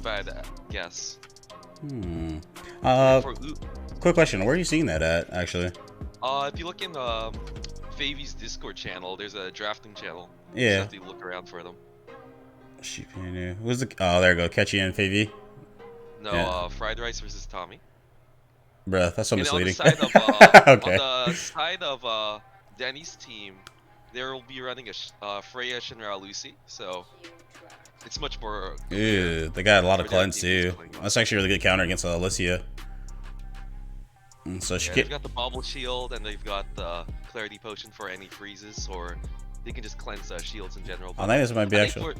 if I had to guess. Hmm. For Quick question. Where are you seeing that at, actually? if you look in Favy's Discord channel, there's a drafting channel. You Yeah. just have to look around for them. Who's the? Oh, there we go. Catchy and Favy. No, Yeah. Fried Rice versus Tommy. Bruh, that's so And misleading. on Okay. the side of Denny's team, there will be running a Freya, Shinra, Lucy. So it's much more clear Ew, they got a lot of where their cleanse team is too. playing. That's actually a really good counter against Alicia. And so she Yeah, get. they've got the bubble shield and they've got the clarity potion for any freezes, or they can just cleanse shields in general. I think this might be I actually.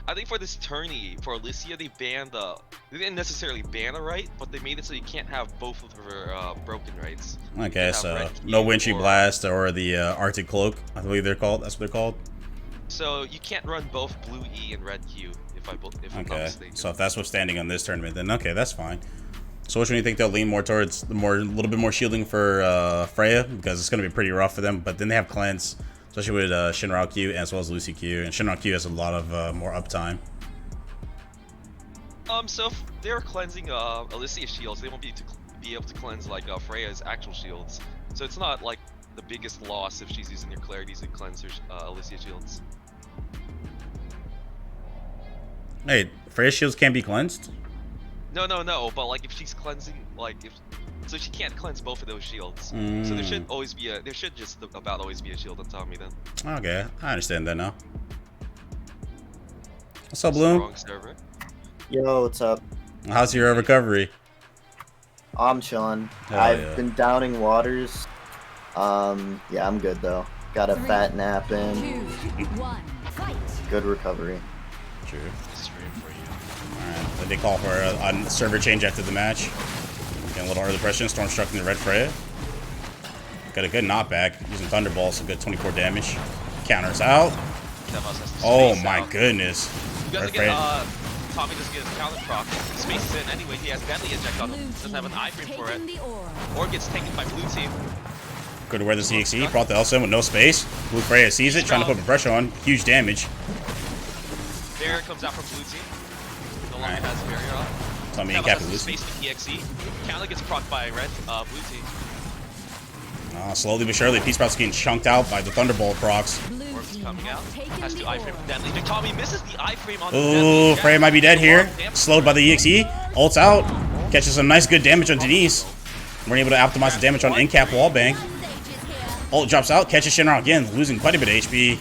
I think for this tourney, for Alicia, they banned they didn't necessarily ban a right, but they made it so you can't have both of her broken rights. Okay, so no Wintry Blast or the Arctic Cloak, I believe they're called. That's what they're called. So you can't run both blue E and red Q if I'm not mistaken. So if that's what's standing on this tournament, then okay, that's fine. So which one do you think they'll lean more towards? A little bit more shielding for Freya, because it's going to be pretty rough for them. But then they have cleanse, especially with Shinra Q as well as Lucy Q, and Shinra Q has a lot of more uptime. So if they're cleansing Alicia's shields, they won't be able to cleanse like Freya's actual shields. So it's not like the biggest loss if she's using her clarities to cleanse her Alicia shields. Hey, Freya's shields can't be cleansed? No, but like if she's cleansing, so she can't cleanse both of those shields. So there should just about always be a shield on Tommy then. Okay, I understand that now. What's up, Bloom? Wrong server. Yo, what's up? How's your recovery? I'm chilling. Hell I've yeah. been downing waters. Yeah, I'm good though. Got a fat nap in. 2, 1, fight. Good recovery. True. Stream for you. Alright, then they call for a server change after the match. Getting a little early pressure, storm struck in the red Freya. Got a good knockback, using Thunderbolts, so good 24 damage. Counters out. Oh my goodness. You gotta get, Tommy doesn't get his counter proc. Spaces in anyway, he has Deadly Inject on him. Doesn't have an iframe for it. Or gets taken by blue team. Good to wear the CXE, brought the Elsa with no space. Blue Freya sees it, trying to put pressure on. Huge damage. Barrier comes out from blue team. No longer has barrier on. Tommy and Cappy lose. Space with EXE. Counter gets proc by red, blue team. Slowly but surely, Peace Sprout's getting chunked out by the Thunderbolt procs. Orb's coming out. Has to iframe with Deadly. Tommy misses the iframe on the Ooh, Freya might be dead here. Slowed by the EXE. Ults out. Catches some nice good damage on Denise. We're able to optimize the damage on in-cap wallbang. Ult drops out. Catches Shinra again, losing quite a bit of HP.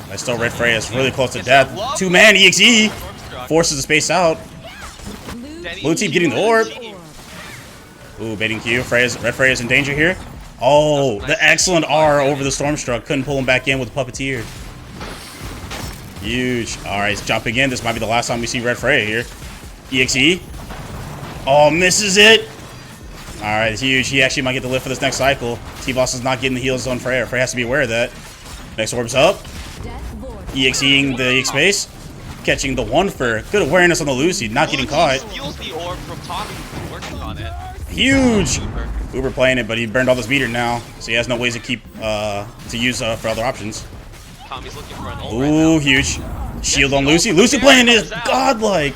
But still, red Freya is really close to death. Two-man EXE. Forces the space out. Blue team getting the orb. Ooh, baiting Q. Red Freya's in danger here. Oh, the excellent R over the Stormstruck. Couldn't pull him back in with the Puppeteer. Huge. Alright, he's jumping in. This might be the last time we see Red Freya here. EXE. Oh, misses it. Alright, it's huge. He actually might get the lift for this next cycle. T-Boss is not getting the heals on Freya. Freya has to be aware of that. Next orb's up. EXEing the EX space. Catching the one for good awareness on the Lucy, not getting caught. Steals the orb from Tommy, who's working on it. Huge! Uber playing it, but he burned all this meter now, so he has no ways to keep to use for other options. Tommy's looking for an ult Ooh, right now. huge. Shield on Lucy. Lucy playing is godlike.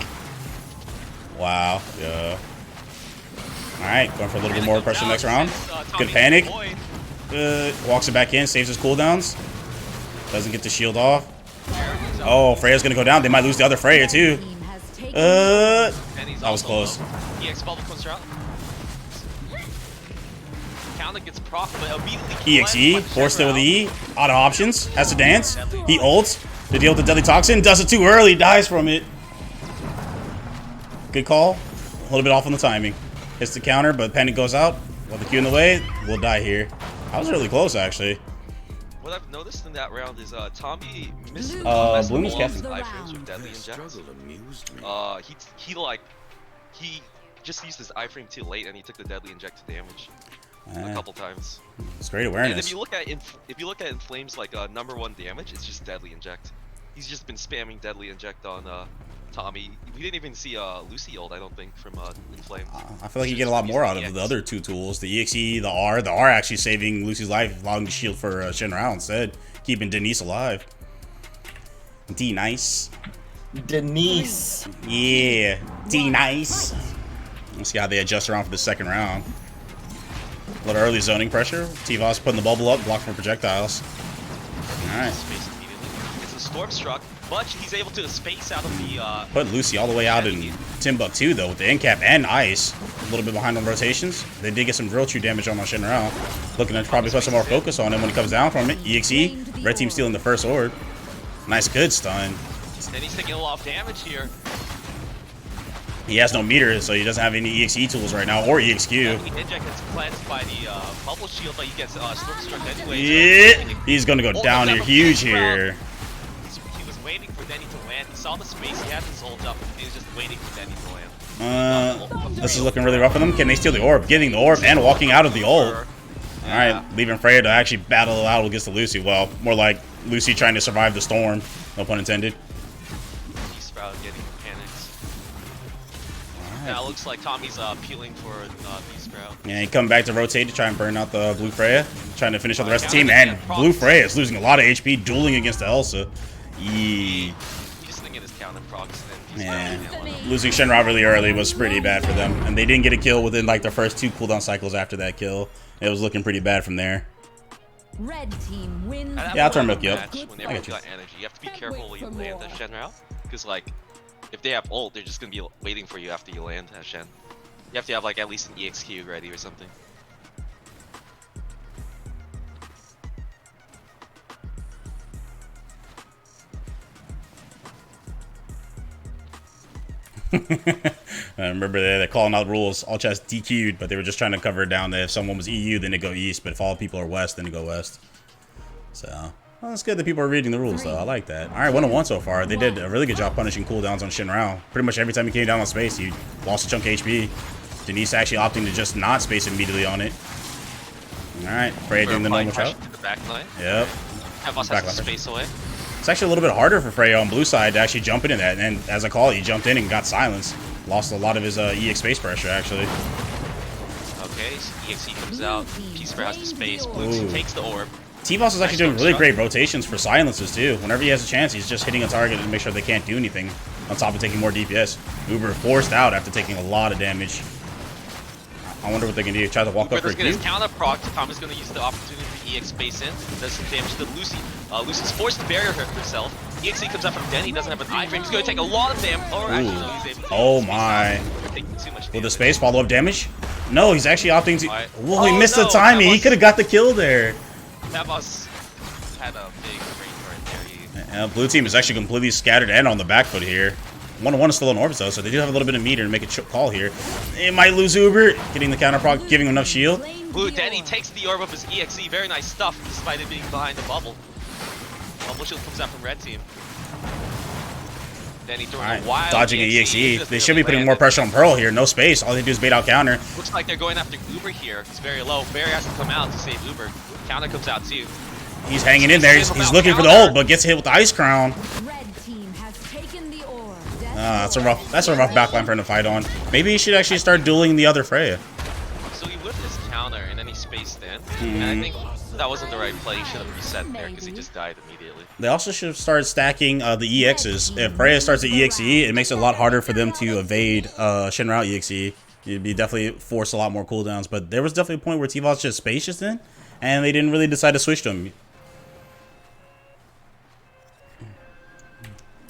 Wow. Yeah. Alright, going for a little bit more pressure next round. Good panic. Walks it back in, saves his cooldowns. Doesn't get the shield off. Oh, Freya's gonna go down. They might lose the other Freya too. That was close. EX bubble comes out. Counter gets proc, but immediately EXE, forced it with E. Auto options, has to dance. He ults to deal with the Deadly Toxin. Does it too early, dies from it. Good call. A little bit off on the timing. Hits the counter, but Panic goes out. With the Q in the way, we'll die here. I was really close, actually. What I've noticed in that round is Tommy missed Bloom is casting iframes with Deadly Inject. He just used his iframe too late and he took the Deadly Inject to damage a couple times. It's great And awareness. if you look at Inflame's like #1 damage, it's just Deadly Inject. He's just been spamming Deadly Inject on Tommy. We didn't even see Lucy ult, I don't think, from Inflame. I feel like you get a lot more out of the other two tools. The EXE, the R. The R actually saving Lucy's life, allowing the shield for Shinra instead, keeping Denise alive. D nice. Denise. Yeah, D-nice. Let's see how they adjust around for the second round. A little early zoning pressure. T-Voss putting the bubble up, block from projectiles. Alright. Space immediately. It's a storm struck, but he's able to space out of the. Put Lucy all the way out in Timbuktu though with the end cap and ice. A little bit behind on rotations. They did get some real true damage on Shinrao. Looking to probably put some more focus on him when he comes down from it. EXE. Red team stealing the first orb. Nice, good stun. And he's taking a lot of damage here. He has no meter, so he doesn't have any EXE tools right now, or EXQ. Ninja gets cleansed by the bubble shield, but he gets storm struck anyway. Yeah. He's gonna go down here huge here. He was waiting for Denny to land. He saw the space, he had his ult up, and he was just waiting for Denny to land. This is looking really rough for them. Can they steal the orb? Getting the orb and walking out of the ult. Alright, leaving Freya to actually battle it out against the Lucy. Well, more like Lucy trying to survive the storm. No pun intended. Sprout getting panics. Now it looks like Tommy's peeling for B-Sprout. Yeah, he come back to rotate to try and burn out the Blue Freya. Trying to finish off the rest of the team. And Blue Freya is losing a lot of HP dueling against the Elsa. He's just thinking his counter procs. Yeah. Losing Shinra really early was pretty bad for them. And they didn't get a kill within like their first 2 cooldown cycles after that kill. It was looking pretty bad from there. Red team wins. Yeah, I'll turn Milky up. When everyone's got energy, you have to be careful when you land at Shenrao. Because, like, if they have ult, they're just going to be waiting for you after you land at Shen. You have to have, like, at least an EXQ ready or something. I remember they're calling out rules. All chats DQ'd, but they were just trying to cover it down that if someone was EU, then they go east, but if all people are west, then they go west. So, well, it's good that people are reading the rules, though. I like that. All right, 1-1 so far. They did a really good job punishing cooldowns on Shinrao. Pretty much every time he came down on space, he lost a chunk of HP. Denise actually opting to just not space immediately on it. All right, Freya doing the normal chop. Yep. Have us have to space away. It's actually a little bit harder for Freya on blue side to actually jump into that. And as I call it, he jumped in and got silenced. Lost a lot of his EX space pressure, actually. Okay, so EXE comes out. P-Sprout has the space. Blue team takes the orb. T-Voss is actually doing really great rotations for silences, too. Whenever he has a chance, he's just hitting a target to make sure they can't do anything, on top of taking more DPS. Uber forced out after taking a lot of damage. I wonder what they can do. Try to walk up for a Uber's gonna counter proc. Tommy's gonna use the opportunity for EX space in. Does some damage to Lucy. Lucy's forced to barrier herself. EXE comes up from Denny. He doesn't have an iframe. He's gonna take a lot of damage. Or actually, no, he's able to oh my. Taking too much damage. Will the space follow up damage? No, he's actually opting to. Right. Whoa, he missed the timing. He could have got the kill there. That boss had a big brain right there. Blue team is actually completely scattered and on the back foot here. 1-1 is still on orbs though, so they do have a little bit of meter to make a call here. They might lose Uber, getting the counter proc, giving him enough shield. Blue Denny takes the orb of his EXE, very nice stuff, despite it being behind the bubble. Bubble shield comes out from red team. Denny throwing a wild dodging an EXE. They should be putting more pressure on Pearl here. No space. All they do is bait out counter. Looks like they're going after Uber here. It's very low. Barry has to come out to save Uber. Counter comes out too. He's hanging in there. He's looking for the ult, but gets hit with the ice crown. That's a rough backline for him to fight on. Maybe he should actually start dueling the other Freya. So he whipped his counter and then he spaced in. And I think that wasn't the right play. He should have reset there because he just died immediately. They also should have started stacking the EXs. If Freya starts the EXE, it makes it a lot harder for them to evade Shinrao EXE. You'd be definitely force a lot more cooldowns. But there was definitely a point where T-Voss just spaced just in, and they didn't really decide to switch to him.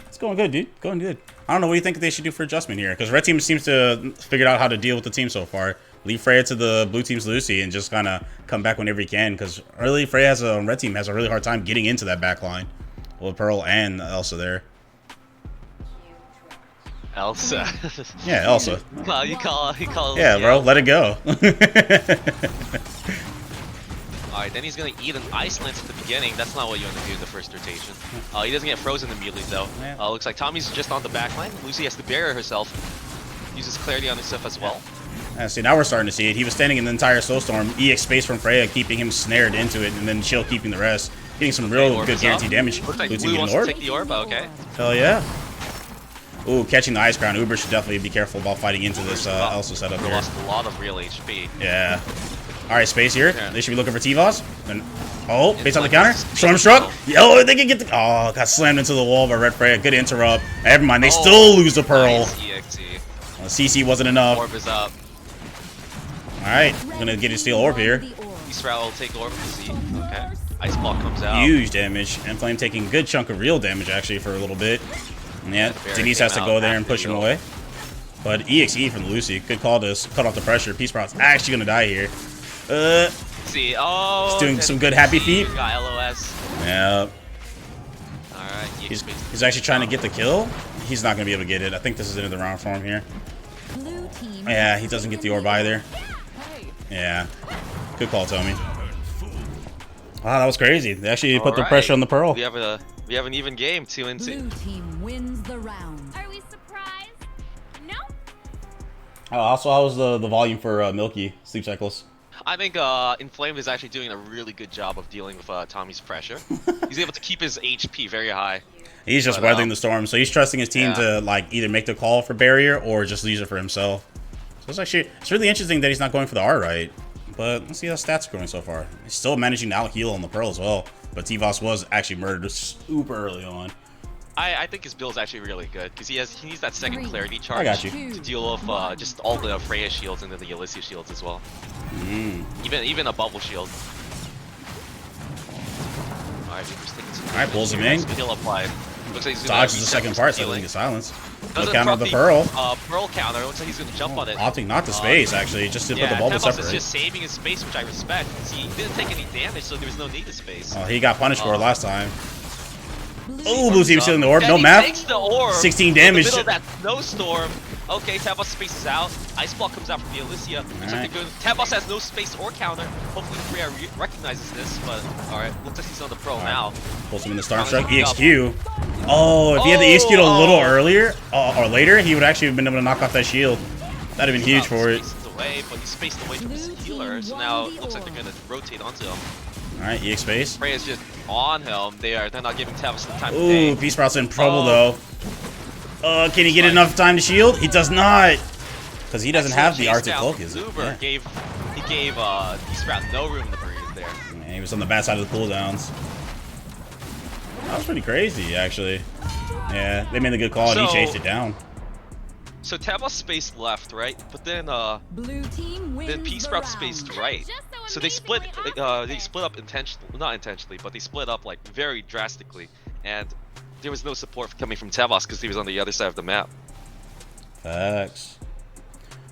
It's going good, dude. Going good. I don't know what you think they should do for adjustment here, because red team seems to figure out how to deal with the team so far. Leave Freya to the blue team's Lucy and just kind of come back whenever he can, because early Freya red team has a really hard time getting into that back line with Pearl and Elsa there. Elsa. Yeah, Elsa. Well, you call yeah, bro, let it go. Alright, then he's gonna eat an ice lance at the beginning. That's not what you want to do in the first rotation. He doesn't get frozen immediately though. Looks like Tommy's just on the back line. Lucy has to barrier herself. Uses clarity on herself as well. See, now we're starting to see it. He was standing in the entire snowstorm. EX space from Freya keeping him snared into it, and then Chill keeping the rest. Getting some real good guaranteed damage. Looks like Blue wants to take the orb, okay. Hell yeah. Ooh, catching the ice crown. Uber should definitely be careful about fighting into this Elsa setup here. Lost a lot of real HP. Yeah. Alright, space here. Yeah. They should be looking for T-Voss. And based on the counter. Storm struck. Yo, they can get the. Oh, got slammed into the wall by Red Freya. Good interrupt. Never mind. They still lose the Pearl. Nice EXE. CC wasn't enough. Orb is up. Alright, gonna get a steel orb here. Beast Route will take Orb to Z. Okay. Ice Ball comes out. Huge damage. And Flame taking a good chunk of real damage actually for a little bit. And yeah, Denise has to go there and push him away. But EXE from Lucy. Good call to cut off the pressure. Peace Sprout's actually gonna die here. See, he's doing some good happy feet. Got LOS. Yeah. Alright, He's actually trying to get the kill. He's not gonna be able to get it. I think this is the end of the round for him here. Yeah, he doesn't get the orb either. Yeah. Good call, Tommy. Wow, that was crazy. They actually put the pressure on the Pearl. We have an even game, 2-2. Blue team wins the round. Are we surprised? No. Oh, also, how was the volume for Milky Sleep Cycles? I think Inflamed is actually doing a really good job of dealing with Tommy's pressure. He's able to keep his HP very high. He's just weathering the storm, so he's trusting his team to like either make the call for barrier or just use it for himself. So it's really interesting that he's not going for the R right. But let's see how stats are going so far. He's still managing to out heal on the Pearl as well. But T-Voss was actually murdered super early on. I think his build is actually really good because he needs that second clarity charge to deal with just all the Freya shields and then the Elysia shields as well. Even a bubble shield. Alright, pulls him in. Skill applied. Looks like he's dodges the second part, so he silence. Doesn't counter the Pearl. Pearl. Pearl counter. Looks like he's gonna jump on it. Opting not to space actually, just to put the bubble separate. is just saving his space, which I respect. He didn't take any damage, so there was no need to space. Oh, he got punished for it last time. Oh, Blue Team stealing the orb. No map. map. The orb 16 damage. In the middle of that snowstorm. Okay, Tabos spaces out. Ice Ball comes out from the Elysia. Looks like they're good. Tabos has no space or counter. Hopefully Freya recognizes this, but alright, looks like he's on the Pearl now. Pulls him in the Storm Strike. EXQ. Oh, if he had the EXQ'd a little earlier or later, he would actually have been able to knock off that shield. That'd have been huge for it. Away, but he's spaced away from his healer, so now it looks like they're gonna rotate onto him. Alright, EX space. Freya's just on him. They're not giving Tabos the time to Ooh, Peace Sprout's in trouble though. Can he get enough time to shield? He does not. Because he doesn't have the Arctic Cloak, is it? Uber gave Peace Sprout no room to breathe there. Man, he was on the bad side of the cooldowns. That was pretty crazy, actually. Yeah, they made a good call and he chased it down. So Tabos spaced left, right? But then Blue team wins then Peace Sprout spaced right. So they split up intentionally, not intentionally, but they split up like very drastically, and there was no support coming from Tabos because he was on the other side of the map. Facts.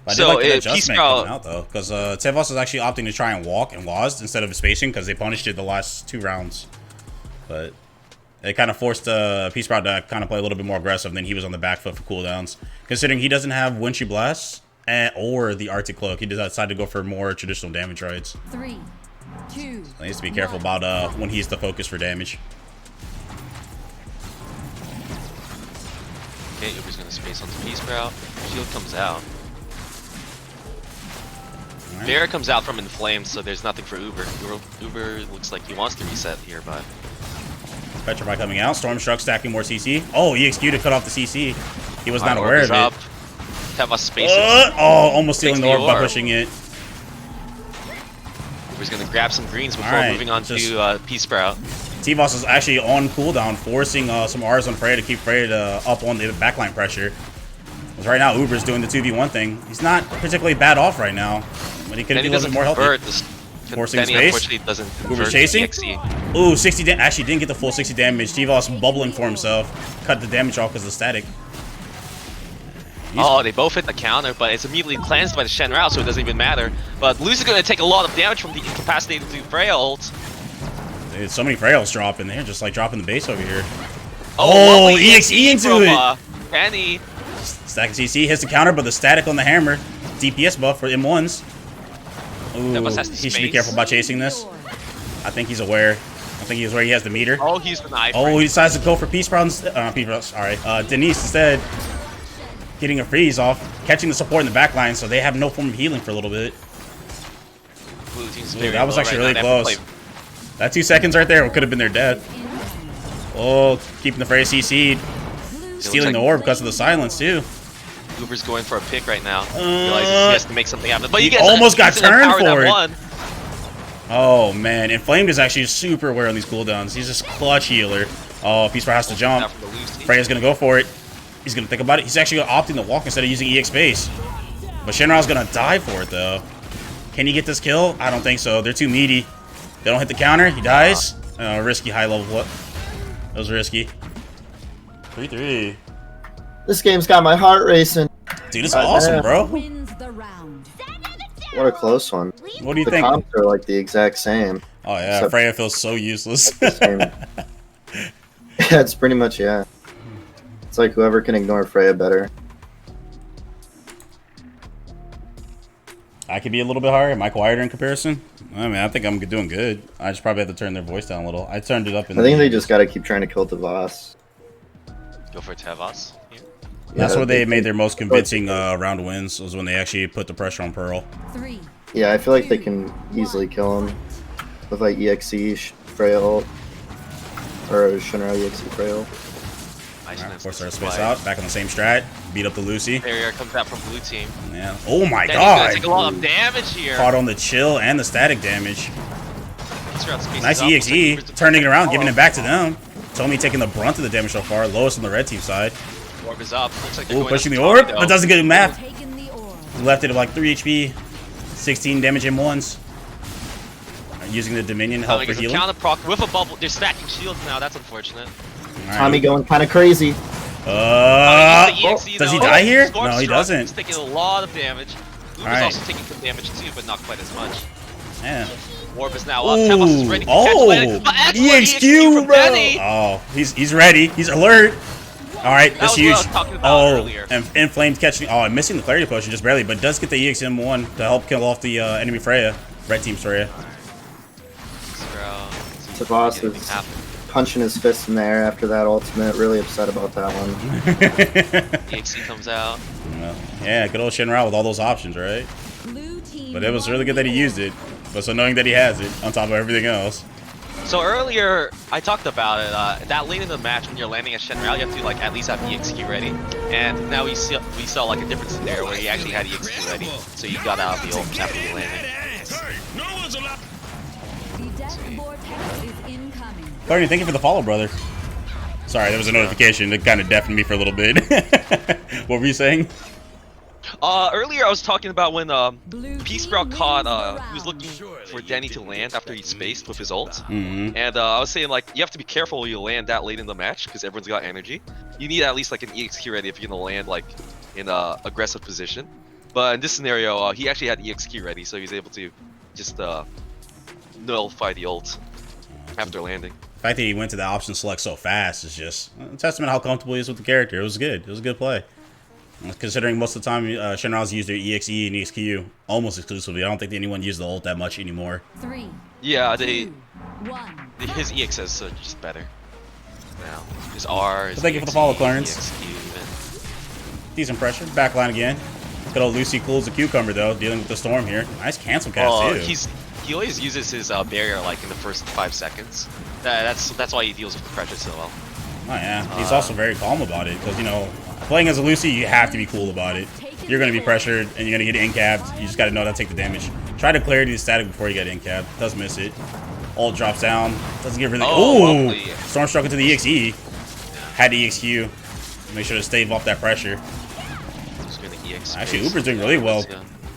But I so did like the adjustment coming out though, because Tabos is actually opting to try and walk and WASD instead of spacing because they punished it the last 2 rounds. But it kind of forced Peace Sprout to kind of play a little bit more aggressive than he was on the back foot for cooldowns. Considering he doesn't have Wintry Blast or the Arctic Cloak, he decided to go for more traditional damage rights. 3, 2. He needs to be careful about when he's the focus for damage. Okay, Uber's gonna space onto Peace Sprout. Shield comes out. Bear comes out from Inflamed, so there's nothing for Uber. Uber looks like he wants to reset here, but Petrify coming out. Stormstruck stacking more CC. Oh, EXQ to cut off the CC. He was not aware of it. Tabos spaces. Almost stealing the orb by pushing it. Uber's gonna grab some greens before moving on to Peace Sprout. T-Voss is actually on cooldown, forcing some R's on Freya to keep Freya up on the backline pressure. Because right now, Uber's doing the 2v1 thing. He's not particularly bad off right now, but he could be a little bit more healthy. Forcing space. Uber's chasing. Ooh, 60 damage. Actually, didn't get the full 60 damage. T-Voss bubbling for himself. Cut the damage off because of the static. They both hit the counter, but it's immediately cleansed by the Shen Rao, so it doesn't even matter. But Lucy's going to take a lot of damage from the incapacitated Freya ult. Dude, so many Freya's dropping. They're just like dropping the base over here. Oh, EXE into it. Penny. Stack CC hits the counter, but the static on the hammer. DPS buff for M1s. Ooh, he should be careful about chasing this. I think he's aware. I think he's aware he has the meter. Oh, he's the knife. Oh, he decides to go for Peace Sprout instead. Denise instead. Getting a freeze off. Catching the support in the back line, so they have no form of healing for a little bit. Ooh, that was actually really close. That 2 seconds right there could have been their death. Oh, keeping the Freya CC'd. Stealing the orb because of the silence, too. Uber's going for a pick right now. Realizes he has to make something happen. But he almost got turned for it. Oh man, Inflamed is actually super aware on these cooldowns. He's just clutch healer. Oh, Peace Bar has to jump. Freya's gonna go for it. He's gonna think about it. He's actually gonna opt in to walk instead of using EX base. But Shinra's gonna die for it though. Can he get this kill? I don't think so. They're too meaty. They don't hit the counter. He dies. Risky high level. What? That was risky. 3-3. This game's got my heart racing. Dude, it's awesome, bro. Wins the round. What a close one. What do you The think? comps are like the exact same. Oh yeah, Except Freya feels so useless. the same. Yeah, it's pretty much, yeah. It's like whoever can ignore Freya better. I could be a little bit higher. Am I quieter in comparison? I mean, I think I'm doing good. I just probably have to turn their voice down a little. I turned it up. I think they just gotta keep trying to kill Tavas. Go for Tavas. Yeah. That's Yeah, where they made their most convincing round wins. Was when they actually put the pressure on Pearl. 3. Yeah, I feel like they can easily kill him with like EXE, Freya ult, or Shinra EXE Freya ult. Right, force our space out. Back on the same strat. Beat up the Lucy. Barrier comes out from blue team. Yeah. Oh my Then he's gonna god. take a lot of damage here. Caught on the chill and the static damage. Peace Route spaces Nice up. Looks like EXE. Uber's Turning it around, follow. giving it back to them. Tommy taking the brunt of the damage so far. Lowest on the red team side. Orb is up. Looks like they're Ooh, going pushing the after orb, Tommy, but though. doesn't get a map. Taking the orb. He left it at like 3 HP, 16 damage in ones. Using the Dominion help Tommy for gets a healing. counter proc with a bubble. They're stacking shields now. That's unfortunate. Alright. Tommy going kind of crazy. Uses the EXE, does he though. die here? Storm No, he Struck. doesn't. He's taking a lot of damage. Uber's Alright. also taking some damage too, but not quite as much. Yeah. Orb is now up. Tavos is ready to catch Oh, Atlantic. But excellent EXQ, from bro. Benny. Oh, he's ready. He's alert. All right, That that's was what I huge. was talking about Oh, earlier. and Inflamed catching. Oh, I'm missing the clarity potion just barely, but does get the EXM1 to help kill off the enemy Freya. Red team's Freya. Tavas is punching his fist in the air after that ultimate. Really upset about that one. EXE comes out. Well, yeah, good old Shinra with all those options, right? Blue team. But it was really good that he used it. But so knowing that he has it on top of everything else. So earlier, I talked about it. That late in the match, when you're landing at Shenral, you have to like at least have EXQ ready. And now we saw like a different scenario where he actually had EXQ ready, so you got out of the ult after you landed. The death vortex is incoming. Clarity, thank you for the follow, brother. Sorry, there was a notification that kind of deafened me for a little bit. What were you saying? Earlier I was talking about when Blue Peace team Sprout caught, wins the he was round. looking for Denny to land after he spaced with his ult. Mm-hmm. And I was saying, like, you have to be careful when you land that late in the match, because everyone's got energy. You need at least, like, an EXQ ready if you're going to land, like, in a aggressive position. But in this scenario, he actually had EXQ ready, so he was able to just nullify the ult after landing. The fact that he went to the option select so fast is just a testament to how comfortable he is with the character. It was good. It was a good play. Considering most of the time Shinra's used their EXE and EXQ almost exclusively. I don't think anyone used the ult that much anymore. 3, Yeah, 2, 1. his EXs are just better now. His R, his Thank you for the EXE, follow, Clarence. EXQ, Decent pressure. Backline again. Good old Lucy cools the cucumber though, dealing with the storm here. Nice cancel cast too. He always uses his barrier like in the first 5 seconds. That's why he deals with the pressure so well. Oh yeah, he's also very calm about it because, you know, playing as a Lucy, you have to be cool about it. You're going to be pressured and you're going to get in-capped. You just got to know how to take the damage. Try to clarity the static before you get in-capped. Does miss it. Ult drops down. Doesn't get really. Oh, Ooh! Storm struck into the EXE. Had the EXQ. Make sure to stave off that pressure. Just gonna EX Actually, space. Uber's doing really well.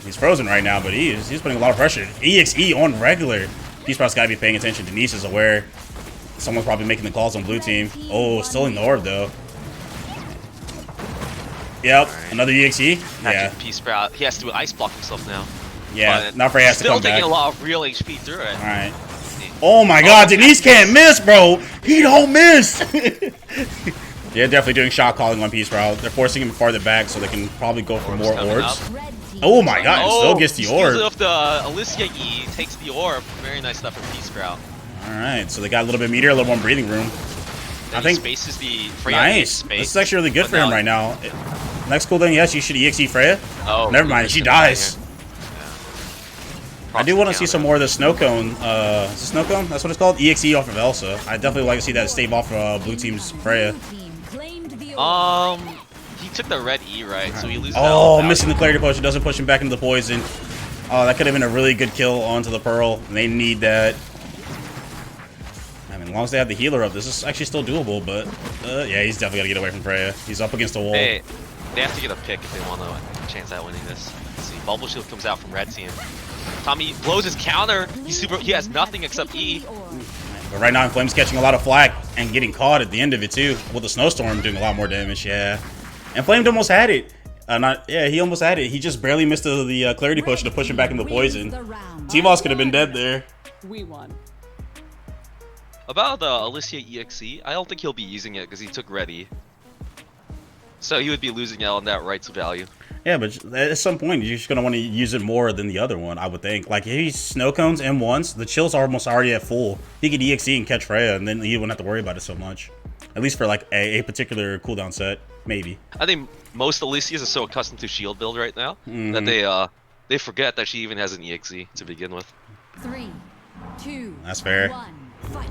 He's frozen right now, but he's putting a lot of pressure. EXE on regular. Peace Sprout's got to be paying attention. Denise is aware. Someone's probably making the calls on blue team. Oh, still in the orb though. Yep, another EXE. Yeah, Peace Sprout. He has to ice block himself now. yeah. But Not for he has to still come back. taking a lot of real HP through it. All right. Oh my God, Denise can't miss, bro. He don't miss. Yeah, definitely doing shot calling on Peace Sprout. They're forcing him farther back so they can probably go for Orb's more coming orbs. up. Red team. Oh my God, it still gets the steals orb. it off the Alicia E, takes the orb. Very nice stuff from Peace Sprout. All right, so they got a little bit meteor, a little more breathing room. Then I think he spaces the Freya nice. space. This is actually really good But for him now- right now. Next cooldown, yes, you should EXE Freya. Oh, Never mind, she Uber's gonna die dies. here. I do want to see Counter. some more of the snow cone. Is it snow cone? That's what it's called. EXE off of Elsa. I definitely like to see that stave off blue team's Freya. Blue team claimed the orb. He took the red E, right? So he loses. Oh, that missing the clarity potion doesn't push him back into the poison. Oh, that could have been a really good kill onto the Pearl. And they need that. I mean, as long as they have the healer up, this is actually still doable. But yeah, he's definitely got to get away from Freya. He's up against the wall. They have to get a pick if they want to chance at winning this. Let's see, Bubble Shield comes out from red team. Tommy blows his counter. He has nothing except E. But right now, Inflame's catching a lot of flack and getting caught at the end of it too. With the snowstorm doing a lot more damage. Yeah, Inflamed almost had it. He almost had it. He just barely missed the clarity potion to push him back into poison. T-Boss could have been dead there. We won. About Alicia EXE, I don't think he'll be using it because he took ready. So he would be losing out on that rights value. Yeah, but at some point, you're just going to want to use it more than the other one, I would think. Like, if he's snow cones M1s, the chill's are almost already at full. He could EXE and catch Freya, and then he wouldn't have to worry about it so much. At least for, like, a particular cooldown set. Maybe. I think most Alicias are so accustomed to shield build right now that they forget that she even has an EXE to begin with. 3, 2, That's fair. 1, fight.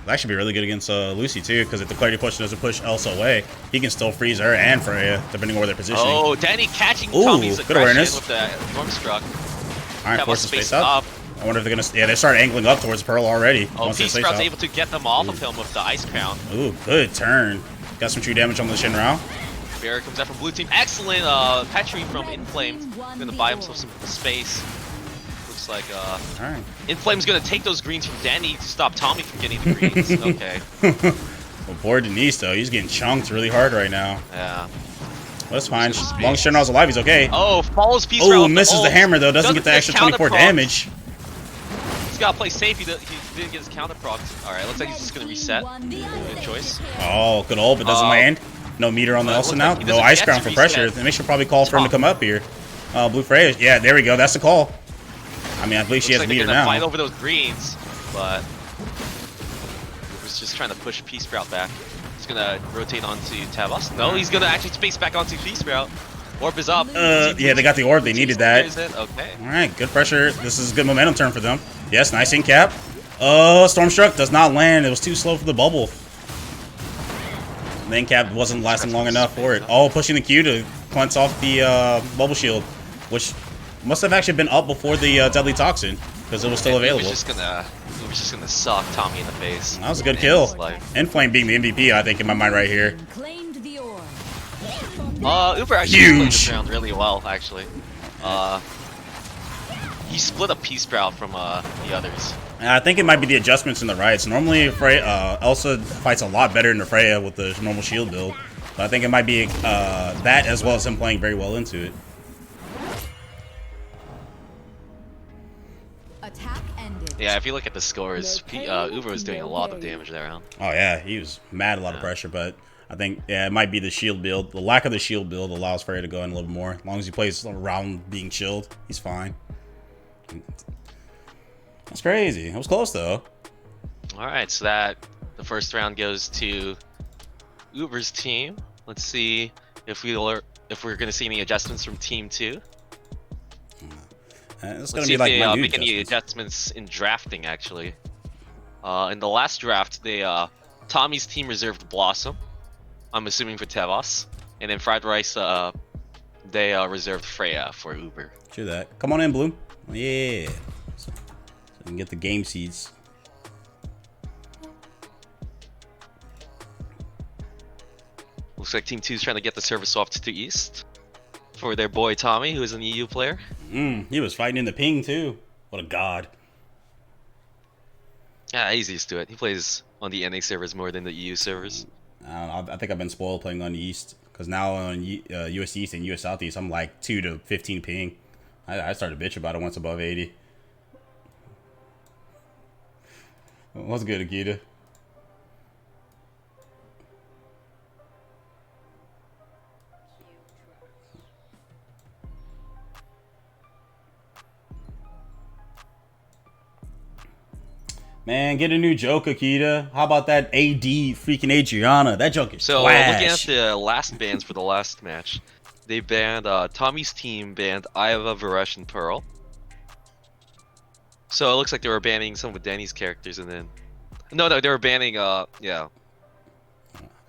That should be really good against Lucy, too, because if the clarity potion doesn't push Elsa away, he can still freeze her and Freya, depending on where they're positioning. Oh, Danny catching Ooh, Tommy's good aggression awareness. with the Stormstruck. All right, force the space up. I wonder if they're going to... Yeah, they start angling up towards Pearl already. Oh, P-Sprout's able to get them off of him with the Ice Crown. Ooh, good turn. Got some true damage on the Shinrao. Barrier comes out from blue team. Excellent Petri from Inflame. Gonna buy himself some space. Looks like Alright. Inflame's gonna take those greens from Danny to stop Tommy from getting the greens. Okay. Well, poor Denise, though. He's getting chunked really hard right now. Yeah. Well, that's fine. As long as Shinrao's alive, he's okay. Oh, follows piece. Oh, misses the hammer, though. Doesn't get the extra 24 damage. He's gotta play safe. He didn't get his counter proc. Alright, looks like he's just gonna reset. Good choice. Oh, good ult, but doesn't land. No meter on the Elsa now. Like No ice crown for pressure. It makes sure probably call for him to come up here. Blue Freya. Yeah, there we go. That's the call. I mean, I believe she has like meter they're gonna now. fight over those greens, but was just trying to push P-Sprout back. He's gonna rotate onto Tavos. No, he's gonna actually space back onto P-Sprout. Orb is up. Yeah, they got the orb. They needed that. Okay. All right, good pressure. This is a good momentum turn for them. Yes, nice in cap. Stormstruck does not land. It was too slow for the bubble. The in cap wasn't lasting long enough for it. Oh, pushing the Q to cleanse off the bubble shield, which must have actually been up before the deadly toxin because it was still available. It was just gonna suck Tommy in the face. That was a good kill. Inflame being the MVP, I think, in my mind right here. Claimed the orb. Uber actually played this round really well, actually. He split a P-Sprout from the others. I think it might be the adjustments in the rights. Normally, Elsa fights a lot better than Freya with the normal shield build. But I think it might be that as well as him playing very well into it. Attack ended. Yeah, if you look at the scores, Uber was doing a lot of damage that round. Oh yeah, he was mad a lot of pressure, but I think it might be the shield build. The lack of the shield build allows Freya to go in a little more. As long as he plays around being chilled, he's fine. That's crazy. It was close though. All right, so the first round goes to Uber's team. Let's see if we're gonna see any adjustments from Team 2. It's Let's gonna see be if like they minute make any adjustments. adjustments in drafting. Actually, in the last draft, Tommy's team reserved Blossom. I'm assuming for Tevos, and then Fried Rice, they reserved Freya for Uber. True that. Come on in, Bloom. Yeah. So we can get the game seeds. Looks like Team 2 is trying to get the service off to East for their boy Tommy, who is an EU player. He was fighting in the ping too. What a god. Yeah, he's used to it. He plays on the NA servers more than the EU servers. I think I've been spoiled playing on the East because now on US East and US Southeast, I'm like 2 to 15 ping. I started bitch about it once above 80. What's good, Akita? Man, get a new joke, Akita. How about that AD freaking Adriana? That joke is So, trash. looking at the last bans for the last match, they banned, Tommy's team banned Iva, Varesh, and Pearl. So, it looks like they were banning some of Danny's characters, and then... No, they were banning, yeah.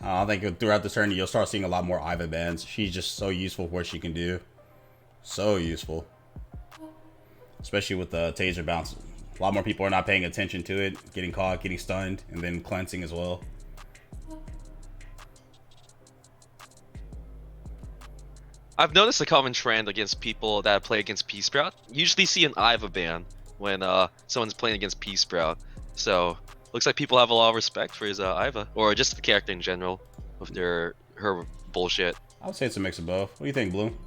I think throughout the tourney, you'll start seeing a lot more Iva bans. She's just so useful for what she can do. So useful. especially with the taser bounce. A lot more people are not paying attention to it, getting caught, getting stunned, and then cleansing as well. I've noticed a common trend against people that play against P-Sprout. You usually see an Iva ban when someone's playing against P-Sprout. So looks like people have a lot of respect for his Iva, or just the character in general, with her bullshit. I would say it's a mix of both. What do you think, Bloom?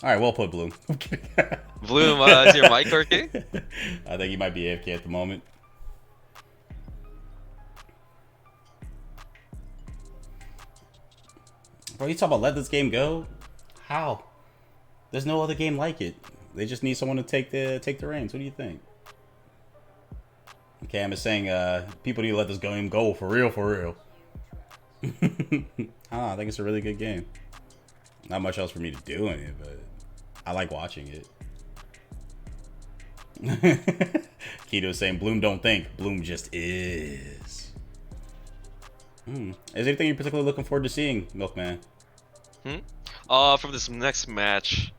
All right, well put, Bloom. Bloom, is your mic working? I think you might be AFK at the moment. Bro, you talking about let this game go? How? There's no other game like it. They just need someone to take the reins. What do you think? Okay, I'm just saying, people need to let this game go for real, for real. I think it's a really good game. Not much else for me to do in it, but I like watching it. Keto's saying, Bloom don't think, Bloom just is. Is there anything you're particularly looking forward to seeing, Milkman? From this next match,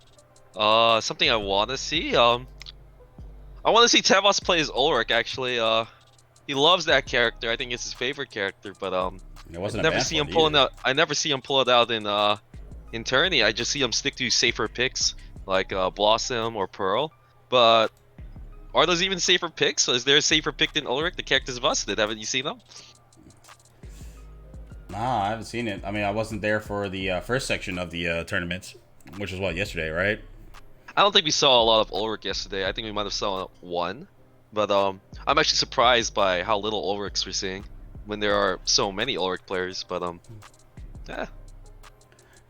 something I want to see. I want to see Tevos play as Ulrich. Actually, he loves that character. I think it's his favorite character. But I never see him pulling out. I never see him pull it out in tourney. I just see him stick to safer picks like Blossom or Pearl. But are those even safer picks? Is there a safer pick than Ulrich? The character's busted. Haven't you seen them? Nah, I haven't seen it. I mean, I wasn't there for the first section of the tournaments, which was what, yesterday, right? I don't think we saw a lot of Ulrich yesterday. I think we might have saw one. But I'm actually surprised by how little Ulrichs we're seeing when there are so many Ulrich players. But yeah.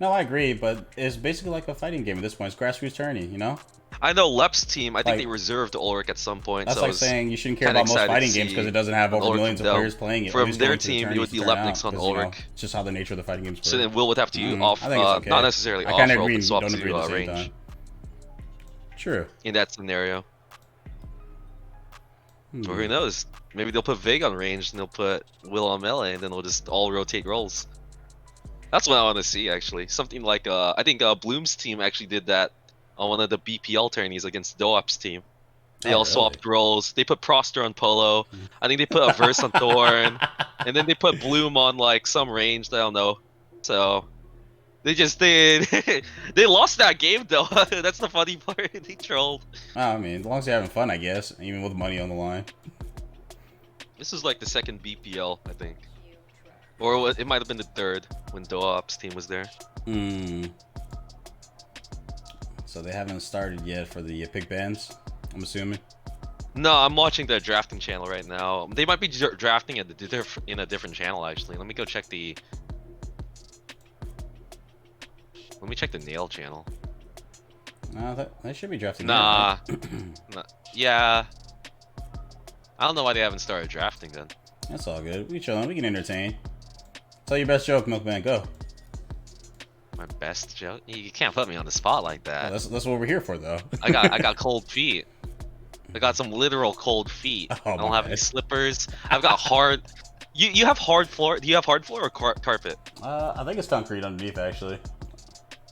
No, I agree, but it's basically like a fighting game at this point. It's grassroots tourney, you know? I know Lep's team, I think Like, they reserved Ulrich at some point. That's so like saying you shouldn't care about most fighting games because it doesn't have over millions of players playing it. From their team, it would be Lepnix on Ulrich. It's just how the nature of the fighting games work. So then Will would have to off, I think it's okay. not necessarily I off kind of roll, agree but and swap don't agree at the to same range time. True. in that scenario. Or who knows? Maybe they'll put Vig on range and they'll put Will on melee and then they'll just all rotate roles. That's what I want to see, actually. Something like, I think Bloom's team actually did that on one of the BPL tourneys against Doap's team. They all swapped roles. They put Proster on Polo. I think they put a Verse on Thorn. And then they put Bloom on, like, some ranged, I don't know. So, they just did. They lost that game, though. That's the funny part. They trolled. I mean, as long as you're having fun, I guess. Even with money on the line. This is like the second BPL, I think. Or it might have been the third when Doap's team was there. So they haven't started yet for the pick bands, I'm assuming. No, I'm watching the drafting channel right now. They might be drafting in a different channel, actually. Let me go check the... Let me check the Nail channel. No, they should be drafting. Nah. There, right? Nah. Yeah. I don't know why they haven't started drafting then. That's all good. We chilling. We can entertain. Tell your best joke, Milkman. Go. My best joke? You can't put me on the spot like that. That's what we're here for, though. I got cold feet. I got some literal cold feet. I don't have any slippers. I've got hard. You have hard floor? Do you have hard floor or carpet? I think it's concrete underneath, actually.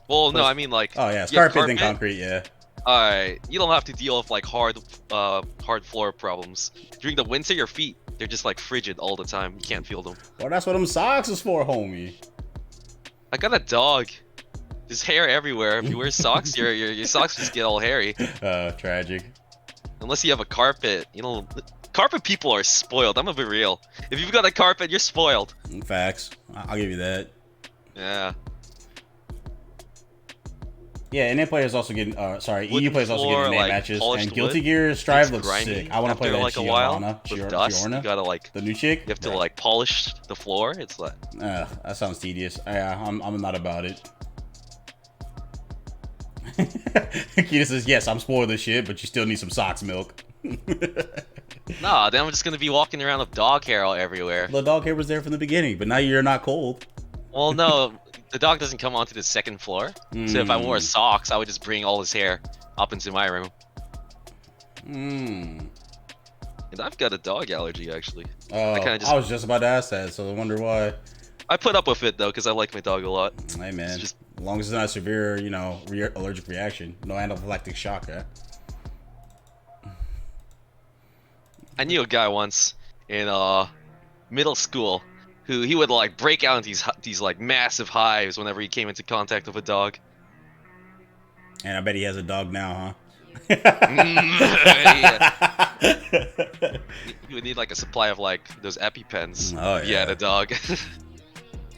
Well, no, I mean like. Oh yeah, it's carpet then concrete. Yeah. Alright, you don't have to deal with like hard floor problems. During the winter, your feet, they're just like frigid all the time. You can't feel them. Well, that's what them socks is for, homie. I got a dog. There's hair everywhere. If you wear socks, your socks just get all hairy. Tragic. Unless you have a carpet, you know. Carpet people are spoiled. I'm gonna be real. If you've got a carpet, you're spoiled. Facts. I'll give you that. Yeah. Yeah, NA players also getting, EU players also getting NA matches, and Guilty wood. Gear Strive It's looks grimy. sick. I want to play After, that like a while, with dust, Giorna, you gotta like the new chick. You have to like polish the floor. It's like that sounds tedious. Yeah, I'm not about it. Kita says, yes, I'm spoiled this shit, but you still need some socks, Milk. Nah, then I'm just gonna be walking around with dog hair all everywhere. The dog hair was there from the beginning, but now you're not cold. Well, no, the dog doesn't come onto the second floor. So if I wore socks, I would just bring all his hair up into my room. And I've got a dog allergy, actually. I was just about to ask that, so I wonder why. I put up with it, though, because I like my dog a lot. Hey, man. As long as it's not a severe, you know, allergic reaction. No anaphylactic shock, huh? I knew a guy once in middle school who he would like break out into these like massive hives whenever he came into contact with a dog. And I bet he has a dog now, huh? Yeah. You would need like a supply of like those EpiPens. Oh, if you had yeah. a dog.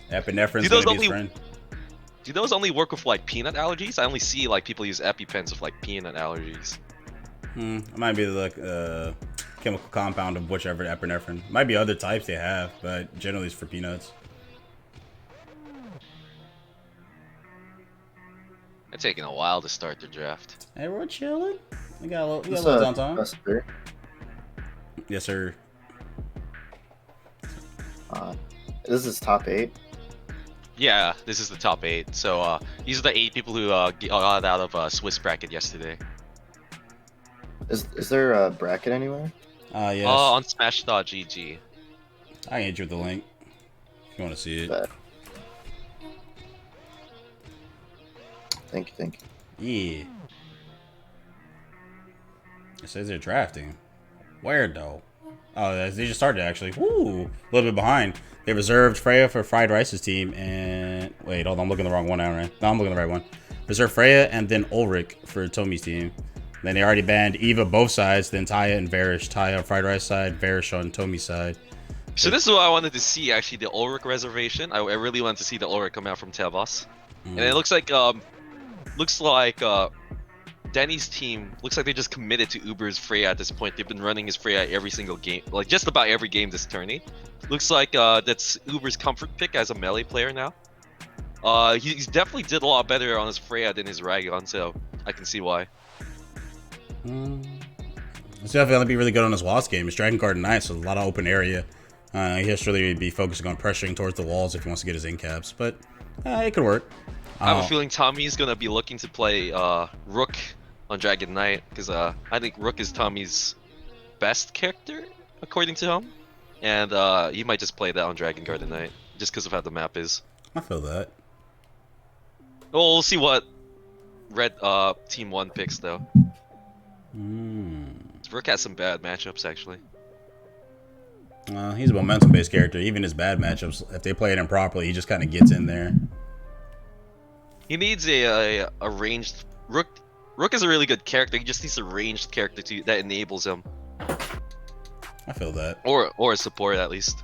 Epinephrine's Do gonna those be only- his friend. Do those only work with like peanut allergies? I only see like people use EpiPens with like peanut allergies. It might be like chemical compound of whichever epinephrine. Might be other types they have, but generally it's for peanuts. It's taking a while to start the draft. Hey, we're chilling. We got a little This, downtime. best three. Yes, sir. This is top 8. Yeah, this is the top 8. So these are the 8 people who got out of Swiss bracket yesterday. Is there a bracket anywhere? Yes. On Smash.gg. I can hit you with the link if you want to see it. Bet. Thank you. Yeah. It says they're drafting. Where though? Oh, they just started actually. Woo! A little bit behind. They reserved Freya for Fried Rice's team, and wait, hold on, I'm looking the wrong one now, right? No, I'm looking the right one. Reserved Freya and then Ulrich for Tommy's team. Then they already banned Eva both sides, then Taya and Varish. Taya on Fried Rice side, Varish on Tommy's side. So this is what I wanted to see actually, the Ulrich reservation. I really wanted to see the Ulrich come out from Tevos. And it looks like Denny's team looks like they just committed to Uber's Freya at this point. They've been running his Freya every single game, like just about every game this tourney. Looks like that's Uber's comfort pick as a melee player now. He's definitely did a lot better on his Freya than his Raygon, so I can see why. It's definitely gonna be really good on his Wasp game. It's Dragon Guard Knight, so a lot of open area. He has to really be focusing on pressuring towards the walls if he wants to get his in caps, but it could work. I have a feeling Tommy's gonna be looking to play Rook on Dragon Knight because I think Rook is Tommy's best character according to him, and he might just play that on Dragon Guard Knight just because of how the map is. I feel that. Well, we'll see what Red Team 1 picks though. Rook has some bad matchups actually. He's a momentum-based character. Even his bad matchups, if they play it improperly, he just kind of gets in there. He needs a ranged Rook. Rook is a really good character. He just needs a ranged character that enables him, I feel that. or a support at least.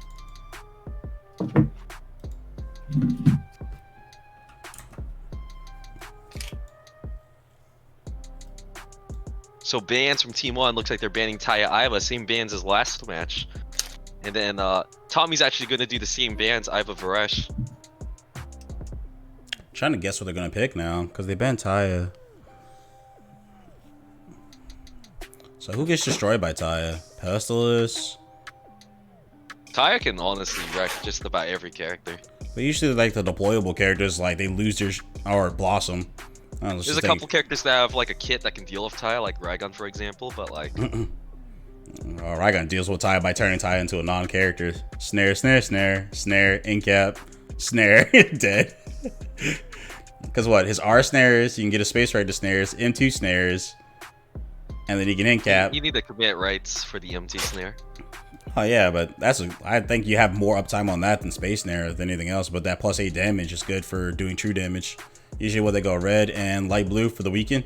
So bans from Team 1 looks like they're banning Taya Iva, same bans as last match. And then Tommy's actually going to do the same bans, Iva Varesh. Trying to guess what they're gonna pick now because they banned Taya. So who gets destroyed by Taya? Pestilus. Taya can honestly wreck just about every character. But usually, like the deployable characters, like they lose their or Blossom. There's a couple characters that have like a kit that can deal with Taya, like Raygon for example, but like. Raygon deals with Taya by turning Taya into a non-character. Snare, snare, snare, snare, incap, snare, dead. Because what? His R snares, you can get a space right to snares, M2 snares, and then you can incap. You need to commit rights for the MT snare. Oh yeah, but I think you have more uptime on that than space snare than anything else. But that +8 damage is good for doing true damage. Usually, what they go red and light blue for the weekend.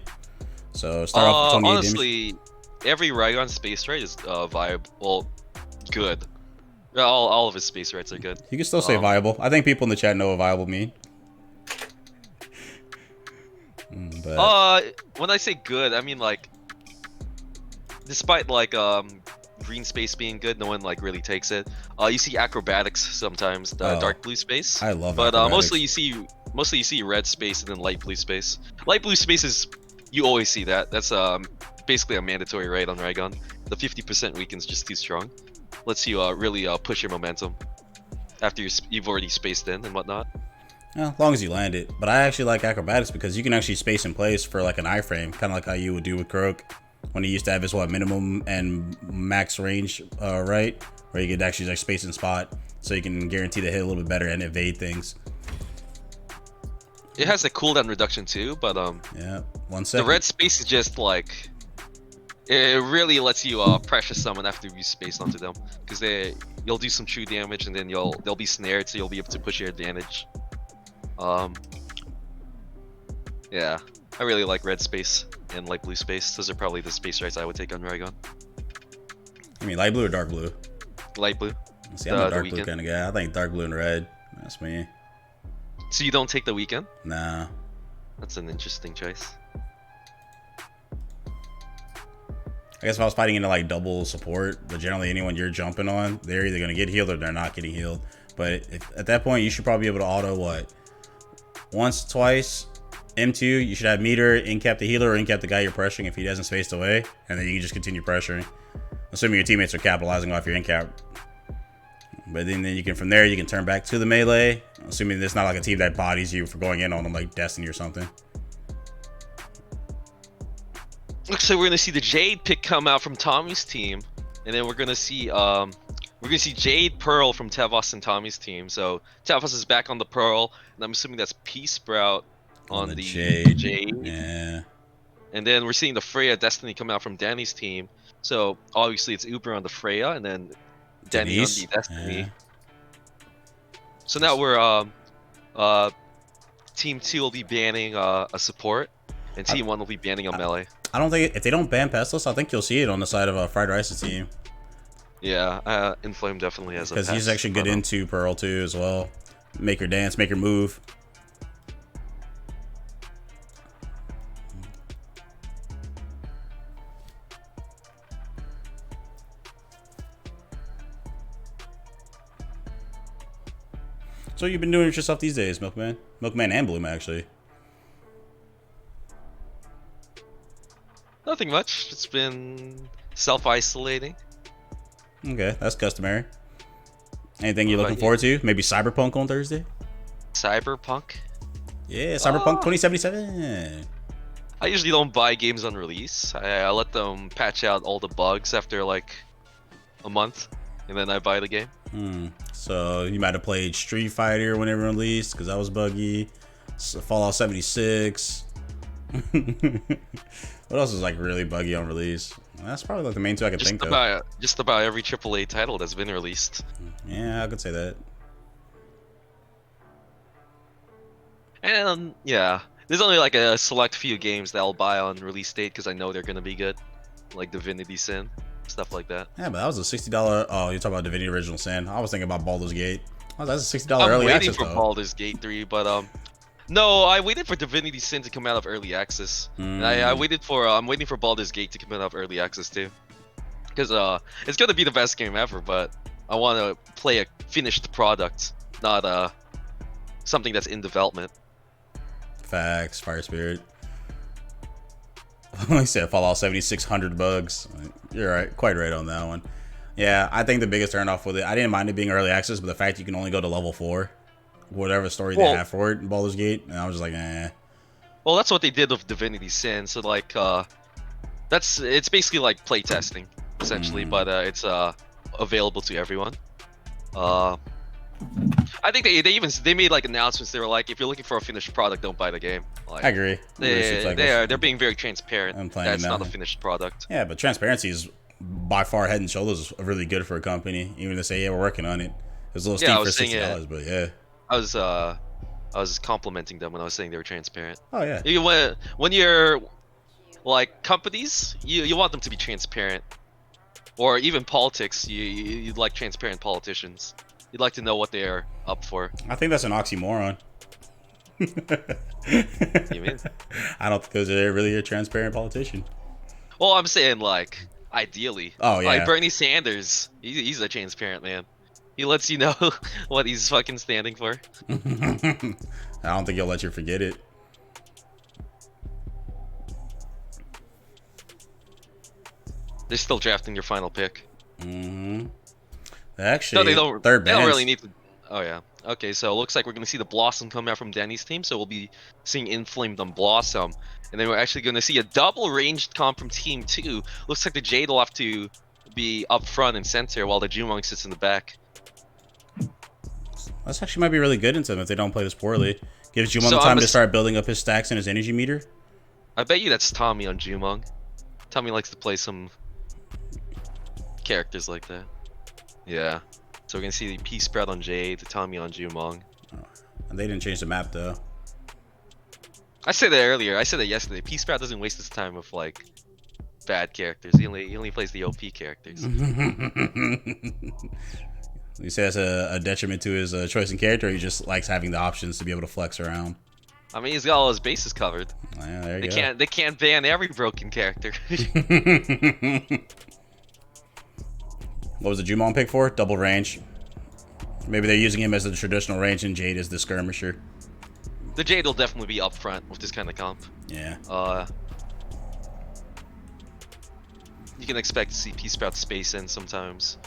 So start off with 28 honestly, damage. Every Raygon space right is viable, good. All of his space rights are good. You can still say viable. I think people in the chat know what viable mean. But When I say good, I mean like, despite like green space being good, no one like really takes it. You see acrobatics sometimes, the dark blue space. I love but acrobatics. mostly you see red space and then light blue space. Light blue space is, you always see that. That's basically a mandatory raid on Raygon. The 50% weaken's just too strong. Lets you really push your momentum after you've already spaced in and whatnot. Yeah, as long as you land it. But I actually like acrobatics because you can actually space in place for like an iframe, kind of like how you would do with Croak when he used to have his minimum and max range, right? Where you could actually like space and spot, so you can guarantee to hit a little bit better and evade things. It has a cooldown reduction too, but Yeah, 1 the second. red space is just like it really lets you pressure someone after you space onto them, because you'll do some true damage and then they'll be snared, so you'll be able to push your advantage. Yeah, I really like red space and light blue space. Those are probably the space rights I would take on Raygon. I mean, light blue or dark blue? Light blue. See, I'm a dark blue kind of guy. I think dark blue and red. That's me. So you don't take the weekend? Nah. That's an interesting choice. I guess if I was fighting into like double support, but generally anyone you're jumping on, they're either gonna get healed or they're not getting healed. But at that point, you should probably be able to auto what? Once, twice, M2. You should have meter, in-cap the healer, or in-cap the guy you're pressuring if he hasn't spaced away, and then you can just continue pressuring, assuming your teammates are capitalizing off your in-cap. But then you can, from there, you can turn back to the melee, assuming there's not like a team that bodies you for going in on them, like Destiny or something. Looks like we're gonna see the Jade pick come out from Tommy's team, and then we're gonna see Jade Pearl from Tevos and Tommy's team. So Tevos is back on the Pearl, and I'm assuming that's P Sprout on the Jade. Yeah. And then we're seeing the Freya Destiny come out from Danny's team. So obviously it's Uber on the Freya, and then Danny on the Destiny. Yeah. So now we're Team 2 will be banning a support, and Team 1 will be banning a melee. I don't think, if they don't ban Pestless, I think you'll see it on the side of Fried Rice's team. Yeah, Inflame definitely has a because he's actually good into Pearl too as well. Make her dance, make her move. So you've been doing it yourself these days, Milkman? Milkman and Bloom, actually. Nothing much. It's been self-isolating. Okay, that's customary. Anything you're looking forward to? Maybe Cyberpunk on Thursday? Cyberpunk? Yeah, Cyberpunk 2077. I usually don't buy games on release. I let them patch out all the bugs after like a month, and then I buy the game. So you might have played Street Fighter when it released, because that was buggy. So Fallout 76. What else is like really buggy on release? That's probably like the main two I could think of. Just about every AAA title that's been released. Yeah, I could say that. And yeah, there's only like a select few games that I'll buy on release date because I know they're gonna be good, like Divinity Sin, stuff like that. Yeah, but that was a $60. Oh, you're talking about Divinity Original Sin. I was thinking about Baldur's Gate. Oh, that's a $60 early access. I'm waiting for Baldur's Gate 3, but no, I waited for Divinity Sin to come out of early access. And I'm waiting for Baldur's Gate to come out of early access too, because it's gonna be the best game ever. But I want to play a finished product, not something that's in development. Facts, Fire Spirit. Like I said, Fallout 7600 bugs. You're right, quite right on that one. Yeah, I think the biggest turnoff with it, I didn't mind it being early access, but the fact you can only go to level 4, whatever story they have for it in Baldur's Gate, and I was just like, eh. Well, that's what they did with Divinity Sin. So like, it's basically like playtesting essentially, but it's available to everyone. I think they made like announcements. They were like, if you're looking for a finished product, don't buy the game. Like, I agree. They're being very transparent. That's not a finished product. Yeah, but transparency is by far head and shoulders really good for a company. Even to say, yeah, we're working on it. It's a little steep for $60, but yeah. I was complimenting them when I was saying they were transparent. Oh yeah. When you're like companies, you want them to be transparent, or even politics. You like transparent politicians. You'd like to know what they're up for. I think that's an oxymoron. You mean? I don't think they're really a transparent politician. Well, I'm saying like ideally. Oh yeah. Like Bernie Sanders, he's a transparent man. He lets you know what he's fucking standing for. I don't think he'll let you forget it. They're still drafting your final pick. Actually, no, they don't. Third they don't really need to. Oh yeah. Okay, so it looks like we're gonna see the Blossom come out from Danny's team. So we'll be seeing Inflamed on Blossom, and then we're actually gonna see a double ranged comp from Team 2. Looks like the Jade will have to be up front and center while the Jumong sits in the back. This actually might be really good into them if they don't play this poorly. Gives Jumong So time I'm to start building up his stacks and his energy meter. I bet you that's Tommy on Jumong. Tommy likes to play some characters like that. Yeah. So we're gonna see the P spread on Jade, the Tommy on Jumong. And they didn't change the map though. I said that earlier. I said that yesterday. P sprout doesn't waste his time with like bad characters. He only plays the OP characters. You say that's a detriment to his choice in character, or he just likes having the options to be able to flex around? I mean, he's got all his bases covered. Yeah, there you They can't ban every broken character. What was the Jumong pick for? Double range. Maybe they're using him as the traditional range and Jade as the skirmisher. The Jade will definitely be up front with this kind of comp. Yeah. You can expect to see P sprout space in sometimes.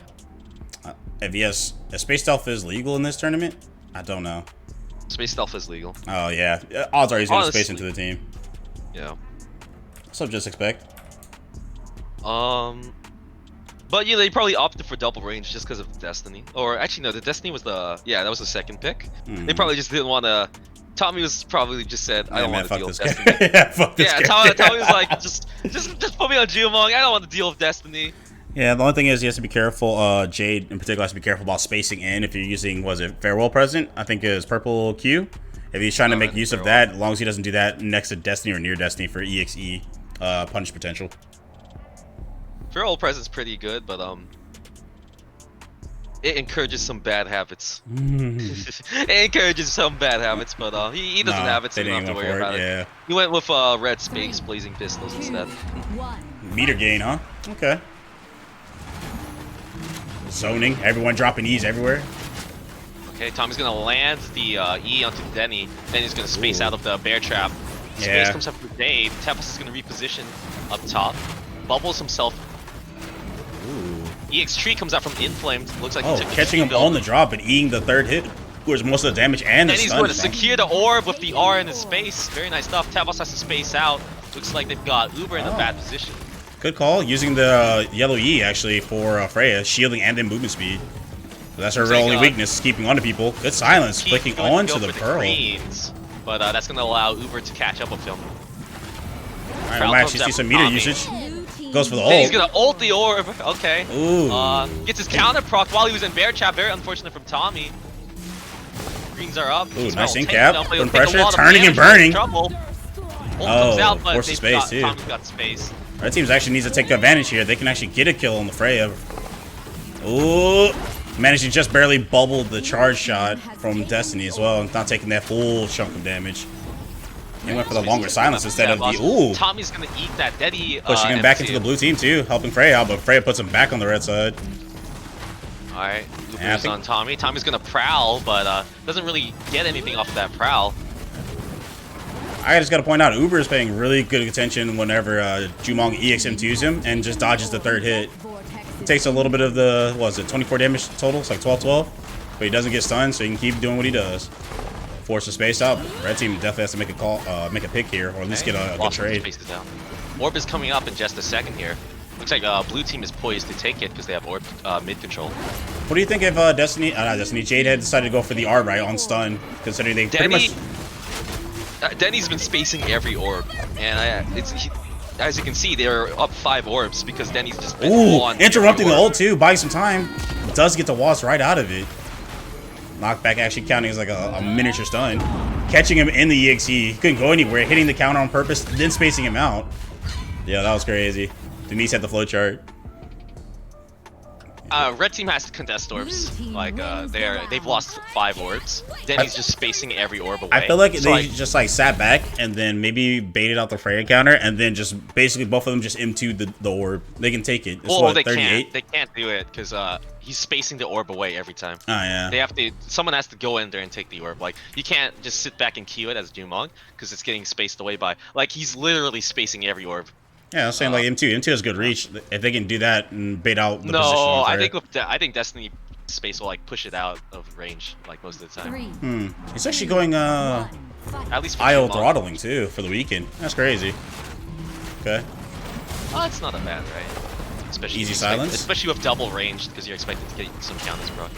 If yes, if Space Stealth is legal in this tournament, I don't know. Space stealth is legal. Oh yeah, odds are he's gonna Honestly, space into the team. Yeah. So just expect. But yeah, they probably opted for double range just because of Destiny. Or actually, no, the Destiny was that was the second pick. They probably just didn't want to. Tommy was probably just said, I don't want to deal with Destiny. Yeah, fuck this guy. Tommy was like, just put me on Jumong. I don't want to deal with Destiny. Yeah, the only thing is he has to be careful. Jade in particular has to be careful about spacing in. If you're using, was it Farewell Present? I think it was Purple Q. If he's trying to make use of that, as long as he doesn't do that next to Destiny or near Destiny for EXE punish potential. Farewell Present's pretty good, but it encourages some bad habits. It encourages some bad habits, but he doesn't have it, so you don't have to worry about it. Yeah. He went with red space blazing pistols instead. Meter gain, huh? Okay. Zoning, everyone dropping E's everywhere. Okay, Tommy's gonna land the E onto Denny. Then he's gonna space out of the bear trap. Space Yeah. comes up for Dave. Tepos is gonna reposition up top. Bubbles himself. EX Tree comes out from Inflamed. Looks like he took catching him on the drop and eating the third hit. Where's most of the damage and the Then he's stun. going to secure the orb with the R in his space. Very nice stuff. Tepos has to space out. Looks like they've got Uber in a bad position. Good call. Using the yellow E actually for Freya, shielding and then movement speed. So that's her real only weakness, is keeping onto people. Good silence, flicking onto the Pearl. Greens, but that's going to allow Uber to catch up with him. Alright, we might actually see some meter usage. Goes for the ult. Then he's going to ult the orb. Okay. Ooh. Gets his counter proc while he was in bear trap. Very unfortunate from Tommy. Greens are up. Ooh, nice in cap. Putting pressure, turning and burning. Ult comes out, but forces space too. Tommy's got space. Red teams actually needs to take advantage here. They can actually get a kill on the Freya. Ooh. Managed to just barely bubble the charge shot from Destiny as well, not taking that full chunk of damage. He went for the longer silence instead of the ooh. Tommy's gonna eat that Deddy. Pushing him back into the blue team too, helping Freya out, but Freya puts him back on the red side. Alright, Uber's on Tommy. Tommy's gonna prowl, but doesn't really get anything off of that prowl. I just gotta point out, Uber is paying really good attention whenever Jumong EXM2s him and just dodges the third hit. Takes a little bit of the, what was it, 24 damage total? It's like 12-12. But he doesn't get stunned, so he can keep doing what he does. Force the space out. Red team definitely has to make a call, make a pick here, or at least get a good trade. Orb is coming up in just a second here. Looks like blue team is poised to take it because they have orb mid control. What do you think if Destiny, Jade had decided to go for the R right on stun, considering they pretty much... Denny's been spacing every orb, and as you can see, they're up 5 orbs because Denny's just been on interrupting the ult too, buying some time. Does get the wasp right out of it. Knockback actually counting as like a miniature stun. Catching him in the EXE, he couldn't go anywhere, hitting the counter on purpose, then spacing him out. Yeah, that was crazy. Denise had the flowchart. Red team has to contest orbs. Like they've lost 5 orbs. Denny's just spacing every orb away. I feel like they just like sat back and then maybe baited out the Freya counter and then just basically both of them just M2'd the orb. They can take it. It's well, what, they 38? can't. They can't do it because he's spacing the orb away every time. Oh yeah. They have to. Someone has to go in there and take the orb. Like you can't just sit back and queue it as Jumong because it's getting spaced away by. Like he's literally spacing every orb. Yeah, I was saying like M2 has good reach. If they can do that and bait out the position. No, I think Destiny space will like push it out of range like most of the time. He's actually going at least IO throttling too for the weekend. That's crazy. Okay. Oh, it's not a bad right. Especially easy silence. Especially with double range because you're expected to get some counters proc.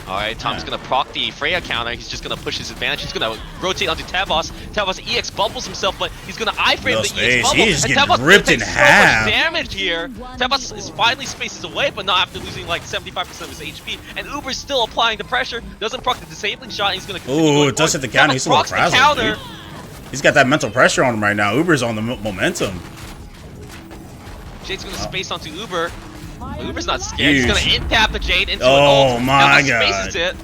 Alright, Tommy's gonna proc the Freya counter. He's just gonna push his advantage. He's gonna rotate onto Tavos. Tavos EX bubbles himself, but he's gonna iframe the EX bubble. He's just getting Tavos ripped in takes half. so much damage here. Tavos is finally spaces away, but not after losing like 75% of his HP. And Uber's still applying the pressure. Doesn't proc the disabling shot. And he's gonna continue. Ooh, it does hit the counter. He's a little frazzled, dude. He's got that mental pressure on him right now. Uber's on the momentum. Jade's gonna space onto Uber. Uber's not scared. Huge. He's gonna in-tap the Jade into Oh an ult. my Tavos God. spaces it.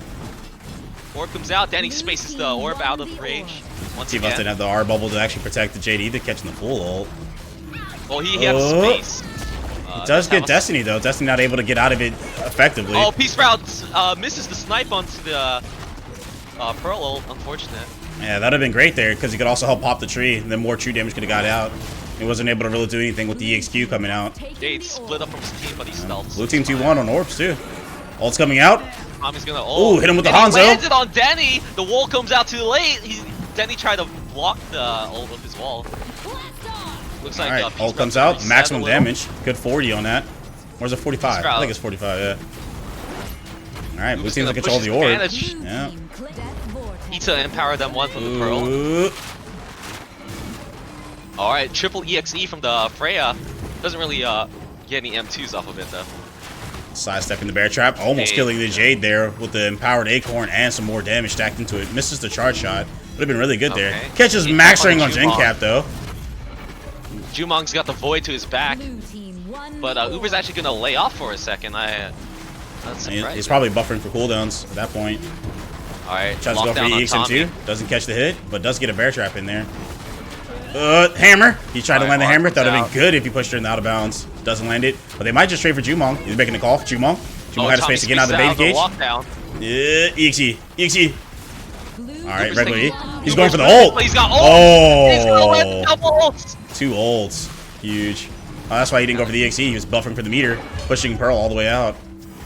Orb comes out. Danny spaces the orb out of range. Once Tavos again. didn't have the R bubble to actually protect the Jade either, catching the full ult. Well, he had space. It does get Destiny though. Destiny not able to get out of it effectively. Oh, Peace Route misses the snipe onto the Pearl ult. Unfortunate. Yeah, that'd have been great there because he could also help pop the tree, and then more true damage could have got out. He wasn't able to really do anything with the EXQ coming out. Jade split up from his team, but he stealths. Blue team 2-1 on orbs too. Ult's coming out. Tommy's gonna Ooh, hit him with the and Hanzo. He lands it on Denny. The wall comes out too late. Denny tried to block the ult with his wall. Looks like Alright, Peace ult comes Route's out. reset Maximum a little. damage. Good 40 on that. Or is it 45? I think it's 45, yeah. Alright, blue Who's team's in gonna control of push the his orb. advantage? Yeah. Need to empower them one from the Pearl. Ooh. Alright, triple EXE from the Freya. Doesn't really get any M2s off of it though. Sidestepping the bear trap. Almost killing the Jade there with the empowered acorn and some more damage stacked into it. Misses the charge shot. Would have been really good there. Okay. Catches He max tapped on ring on Jumong. Gen Cap though. Jumong's got the void to his back, but Uber's actually gonna lay off for a second. That's surprising. He's probably buffering for cooldowns at that point. Alright, Tries to go for lockdown the on Tommy. EXM2. Doesn't catch the hit, but does get a bear trap in there. Hammer. He tried to land the hammer. That would have been good if he pushed her in the out of bounds. Doesn't land it. But they might just trade for Jumong. He's making the call for Jumong. Jumong had a space to get out of the baby cage. Lockdown. Yeah, EXE. EXE. Alright, Uber's regular E. taking- He's going for the Uber's ult. He's got ult. He's gonna land Oh. double ults. 2 ults. Huge. Oh, that's why he didn't go for the EXE. He was buffering for the meter, pushing Pearl all the way out.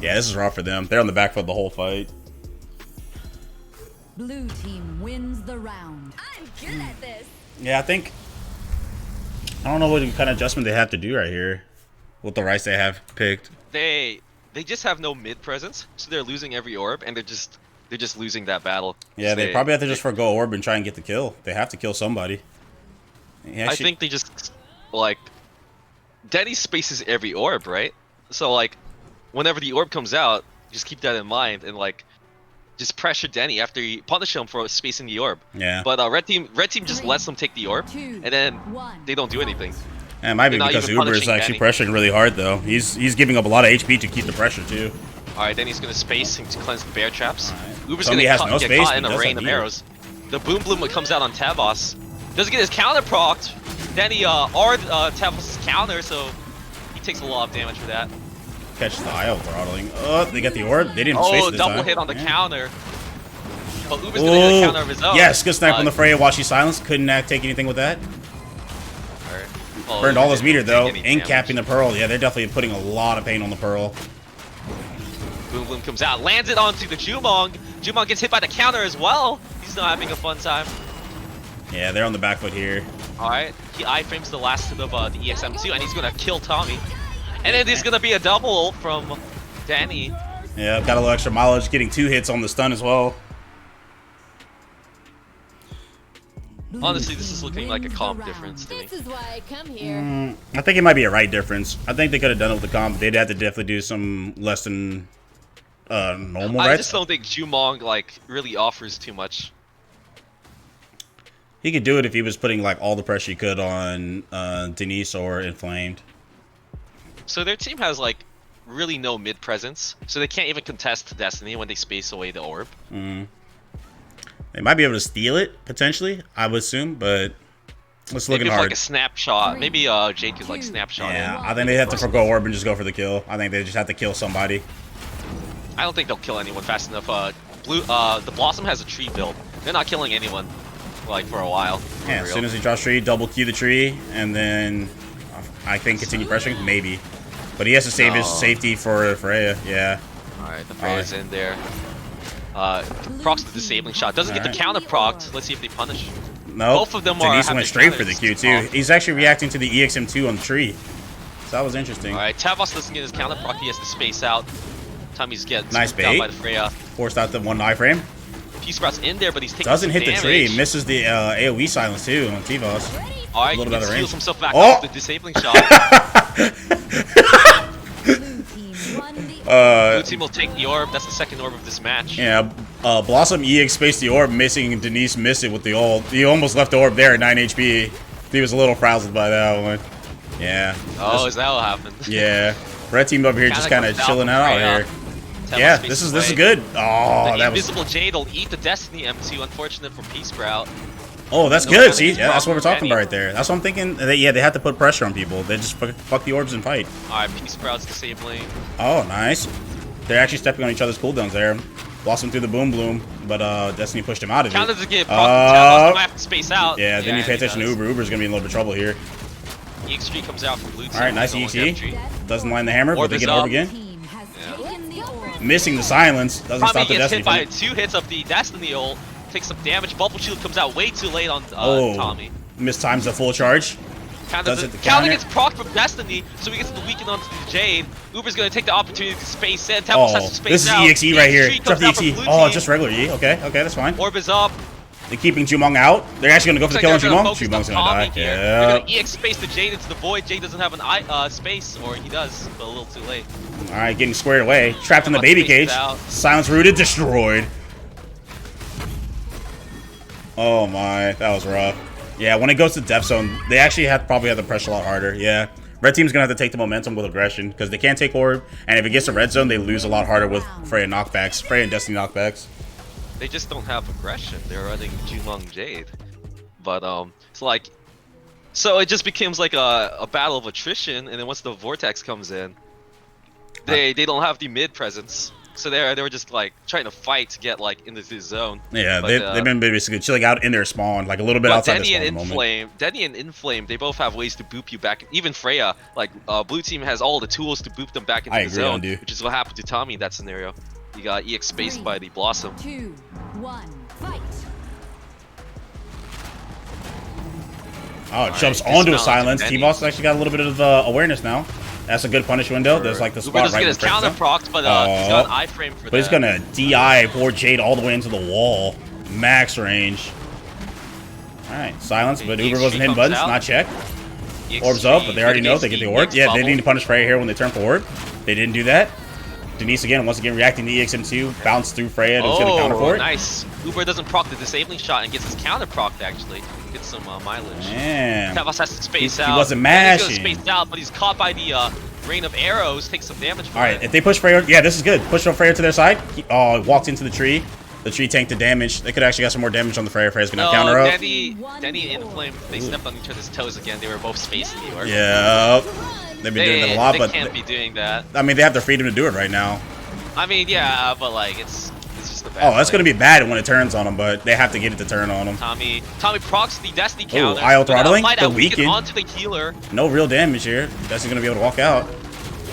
Yeah, this is rough for them. They're on the back foot the whole fight. Blue team wins the round. I'm good at this. Yeah, I don't know what kind of adjustment they have to do right here with the rice they have picked. They just have no mid presence, so they're losing every orb, and they're just losing that battle. Yeah, So they probably have to just forgo orb and try and get the kill. They have to kill somebody. I think they just like Denny spaces every orb, right? So like whenever the orb comes out, just keep that in mind and like just pressure Denny after you punish him for spacing the orb. Yeah. But red team just lets them take the orb, and then they don't do anything. Yeah, it might be They're not because even Uber is punishing actually Denny. pressuring really hard though. He's giving up a lot of HP to keep the pressure too. Alright, then he's gonna space and cleanse the bear traps. Alright. Uber's Somebody gonna has no get space, caught but in he a does rain have of meter. arrows. The boom bloom comes out on Tavos. Doesn't get his counter procced. Then he Tavos' counter, so he takes a lot of damage for that. Catch the IO throttling. Oh, they got the orb. They didn't space Oh, it this double time. hit on the Yeah. counter. But Uber's gonna hit a counter of his own. Yes, good snipe on the Freya while she's silenced. Couldn't take anything with that. Alright. Oh, Burned Uber all his didn't meter take though. any In damage. capping the Pearl. Yeah, they're definitely putting a lot of pain on the Pearl. Boom Bloom comes out, lands it onto the Jumong. Jumong gets hit by the counter as well. He's not having a fun time. Yeah, they're on the back foot here. Alright, he iframes the last hit of the EXM2 and he's gonna kill Tommy. And then there's gonna be a double ult from Danny. Yeah, got a little extra mileage, getting 2 hits on the stun as well. Honestly, this is looking like a comp difference to me. This is why I come here. I think it might be a right difference. I think they could have done it with the comp. They'd have to definitely do some less than normal I rights. just don't think Jumong like really offers too much. He could do it if he was putting like all the pressure he could on Denise or Inflamed. So their team has like really no mid presence, so they can't even contest Destiny when they space away the orb. They might be able to steal it potentially, I would assume, but it's looking Maybe if, hard. like a snapshot. Maybe Jake could like snapshot Yeah, it. I think they have to forgo orb and just go for the kill. I think they just have to kill somebody. I don't think they'll kill anyone fast enough. The Blossom has a tree build. They're not killing anyone like for a while. Yeah, as soon as he draws tree, double Q the tree, and then I think continue pressuring, maybe. But he has to save his safety for Freya. Yeah. Alright, the Freya's in there. Procs the disabling shot. Doesn't get the counter procced. Let's see if they punish. No. Both of them Denise have went the straight for the counters. Q too. He's actually reacting to the EXM2 on the tree. So that was interesting. Alright, Tavos doesn't get his counter proc. He has to space out. Tommy's getting Nice spooked out bait. by the Freya. Forced out the one iframe. P-Sprout's in there, but he's taking Doesn't some hit the damage. tree. Misses the AoE silence too on T-Boss. All right, a little he bit of range. heals himself back Oh! up with the disabling shot. Blue team won the Blue team will take the orb. That's the second orb of this match. Yeah, Blossom EX spaced the orb, missing, and Denise missed it with the ult. He almost left the orb there at 9 HP. He was a little frazzled by that one. Yeah. Oh, is that what happened? Yeah. Red team over here just kind of chilling out here. Tell Yeah, us this is away. good. Oh, The that was. invisible Jade will eat the Destiny M2. Unfortunate for P-Sprout. Oh, that's No good. kind of See, yeah, that's what we're talking Danny. about right there. That's what I'm thinking. Yeah, they have to put pressure on people. They just fuck the orbs and fight. All right, P-Sprout's disabling. Oh, nice. They're actually stepping on each other's cooldowns there. Blossom through the boom bloom, but Destiny pushed him out of it. Counter to get might have to space out. Yeah, then you pay he attention to does. Uber. Uber's gonna be in a little bit of trouble here. EX3 comes out from blue team. All right, nice No one EXE. can Doesn't land the hammer, but Orb they is get orb up. again. team has Yeah. taken the orb. Missing the silence. Doesn't Tommy stop the gets Destiny. hit by from- 2 hits of the Destiny ult. Takes some damage. Bubble shield comes out way too late on Oh, Tommy. mistimes the full charge. Counter Does it the counter counter? gets proc from Destiny, so he gets the weaken onto the Jade. Uber's gonna take the opportunity to space in. Tempest has Oh, to space this is out. EXE right here. EX3 Drop comes the out from EXE. blue Oh, team. just regular E. Okay, that's fine. Orb is up. They're keeping Jumong out. They're actually gonna go for the kill on Looks like they're Jumong. focus Jumong's on gonna Tommy die. here. Yeah. They're gonna EX space the Jade into the void. Jade doesn't have an space, or he does, but a little too late. All right, getting squared away. Trapped in the About baby spaced cage. out. Silence rooted, destroyed. Oh my, that was rough. Yeah, when it goes to Death Zone, they actually probably have to pressure a lot harder. Yeah. Red team's gonna have to take the momentum with aggression because they can't take orb, and if it gets to red zone, they lose a lot harder with Freya knockbacks, Freya and Destiny knockbacks. They just don't have aggression. They're running Jumong Jade, but it's like, so it just becomes like a battle of attrition, and then once the vortex comes in, they don't have the mid presence, so they were just like trying to fight to get like into the zone. Yeah, But, they've been basically chilling out in their spawn, like a little bit outside Denny their and spawn at the moment. Inflame, Denny and Inflame, they both have ways to boop you back. Even Freya, like blue team has all the tools to boop them back into I the agree, zone, Undo. which is what happened to Tommy in that scenario. He got EX spaced by the Blossom. 2, 1, fight. Oh, it jumps Alright, onto a dismount silence. Denny. T-Boss actually got a little bit of awareness now. That's a good punish window. There's like the Uber spot doesn't right get in his the counter zone. procs, but he's got an iframe for that. But he's gonna DI poor Jade all the way into the wall. Max range. Alright, silence, but The Uber wasn't hitting comes buttons, out. not checked. EX3 Orb's up, but they already know they get the orb. EX Yeah, they bubble. need to punish Freya here when they turn for orb. They didn't do that. Denise again, once again reacting to EXM2, bounce through Freya who's gonna counter for it. Nice. Uber doesn't proc the disabling shot and gets his counter procced actually. Gets some mileage. Man. Tavos has to space He out. wasn't He's gonna mashing. space out, but he's caught by the rain of arrows. Takes some damage from Alright, it. if they push Freya, yeah, this is good. Push Freya to their side. Oh, walked into the tree. The tree tanked the damage. They could actually got some more damage on the Freya. Freya's gonna counter up. Denny and Inflame, they stepped on each other's toes again. They were both spacing the orb. Yeah. They've been doing that a lot, they but can't be doing that. I mean, they have the freedom to do it right now. I mean, yeah, but like it's just a bad. Oh, that's play. gonna be bad when it turns on them, but they have to get it to turn on them. Tommy procs the Destiny counter. IO throttling, Might the out weaken weaken. onto the healer. No real damage here. Destiny's gonna be able to walk out.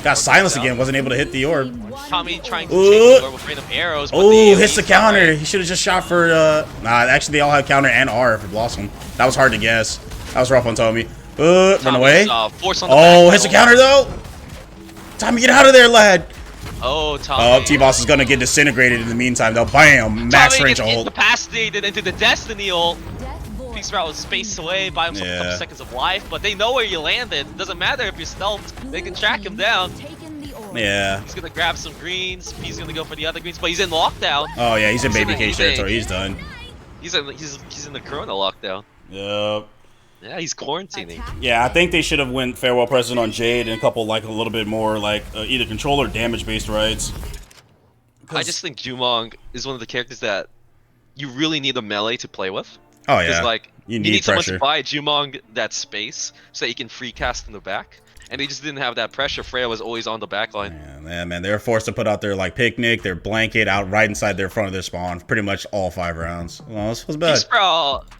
Got silence again. Wasn't able to hit the orb. Tommy trying to Ooh. chase the orb with random arrows. but Oh, the hits the AoE's counter. alright. He should have just shot for. Nah, actually, they all had counter and R for Blossom. That was hard to guess. That was rough on Tommy. Run Tommy's, away. force on the Oh, back hits the pedal. counter though. Tommy, get out of there, lad. Oh, Tommy. Oh, T-Boss is gonna get disintegrated in the meantime though. Bam, max Tommy range gets ult. incapacitated into the Destiny ult. Death void. P-Sprout was spaced away by himself a couple Yeah. seconds of life, but they know where you landed. Doesn't matter if you're stealthed, they can track him down. Taken the orb. Yeah. He's gonna grab some greens. He's gonna go for the other greens, but he's in lockdown. Oh yeah, he's in He's baby in cage the- territory. He's done. He's in the Corona lockdown. Yup. Yeah, he's quarantining. Attack. Yeah, I think they should have went farewell present on Jade and a couple like a little bit more like either control or damage based rights. I just think Jumong is one of the characters that you really need a melee to play with. Oh Because yeah, like you you need need someone pressure. to buy Jumong that space so that you can free cast in the back. And they just didn't have that pressure. Freya was always on the back line. Yeah, man, they were forced to put out their like picnic, their blanket out right inside their front of their spawn, pretty much all 5 rounds. Well, this was bad.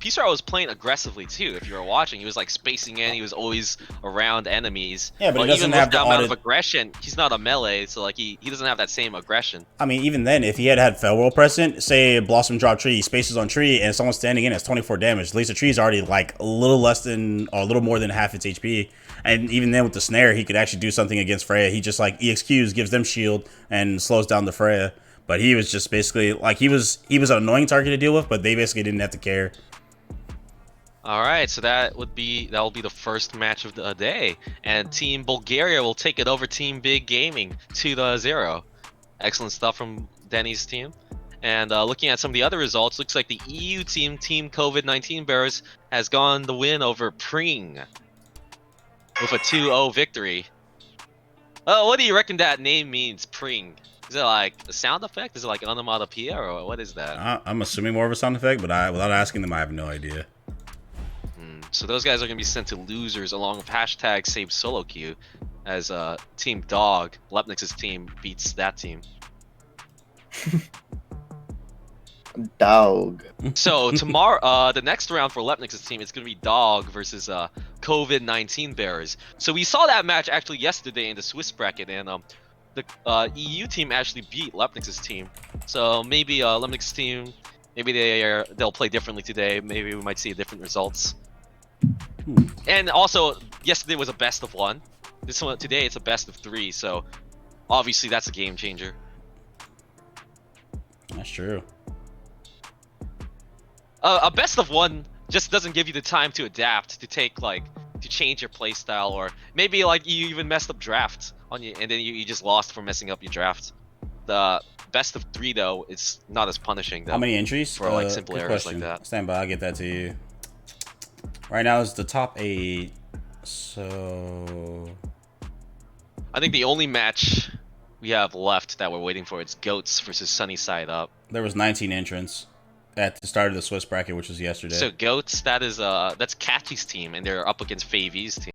P-Sprout was playing aggressively too. If you were watching, he was like spacing in. He was always around enemies. Yeah, but he doesn't even have with the that amount of audit- aggression, he's not a melee, so like he doesn't have that same aggression. I mean, even then, if he had farewell present, say Blossom drop tree, he spaces on tree, and someone's standing in, it's 24 damage. At least the tree's already like a little less than or a little more than half its HP. And even then, with the snare, he could actually do something against Freya. He just like EXQs, gives them shield, and slows down the Freya. But he was just basically like he was an annoying target to deal with, but they basically didn't have to care. All right, so that'll be the first match of the day, and Team Bulgaria will take it over Team Big Gaming 2-0. Excellent stuff from Denny's team. And looking at some of the other results, looks like the EU team, Team COVID-19 Bears, has gone the win over Pring with a 2-0 victory. Oh, what do you reckon that name means, Pring? Is it like a sound effect? Is it like onomatopoeia, or what is that? I'm assuming more of a sound effect, but without asking them, I have no idea. So those guys are going to be sent to losers along with hashtag save solo queue as Team Dog, Lepnix's team, beats that team. Dog. So tomorrow, the next round for Lepnix's team, it's going to be Dog versus COVID-19 Bearers. So we saw that match actually yesterday in the Swiss bracket, and the EU team actually beat Lepnix's team. So maybe Lepnix's team, maybe they'll play differently today. Maybe we might see different results. And also, yesterday was a best of 1. This one today, it's a best of 3. So obviously, that's a game changer. That's true. A best of 1 just doesn't give you the time to adapt, to change your playstyle, or maybe like you even messed up draft on you, and then you just lost for messing up your draft. The best of 3 though, it's not as punishing though. How many entries for like simple errors question. like that? Stand by, I'll get that to you. Right now is the top 8. So I think the only match we have left that we're waiting for is Goats versus Sunny Side Up. there was 19 entrants at the start of the Swiss bracket, which was yesterday. So Goats, that's Catchy's team, and they're up against Favey's team.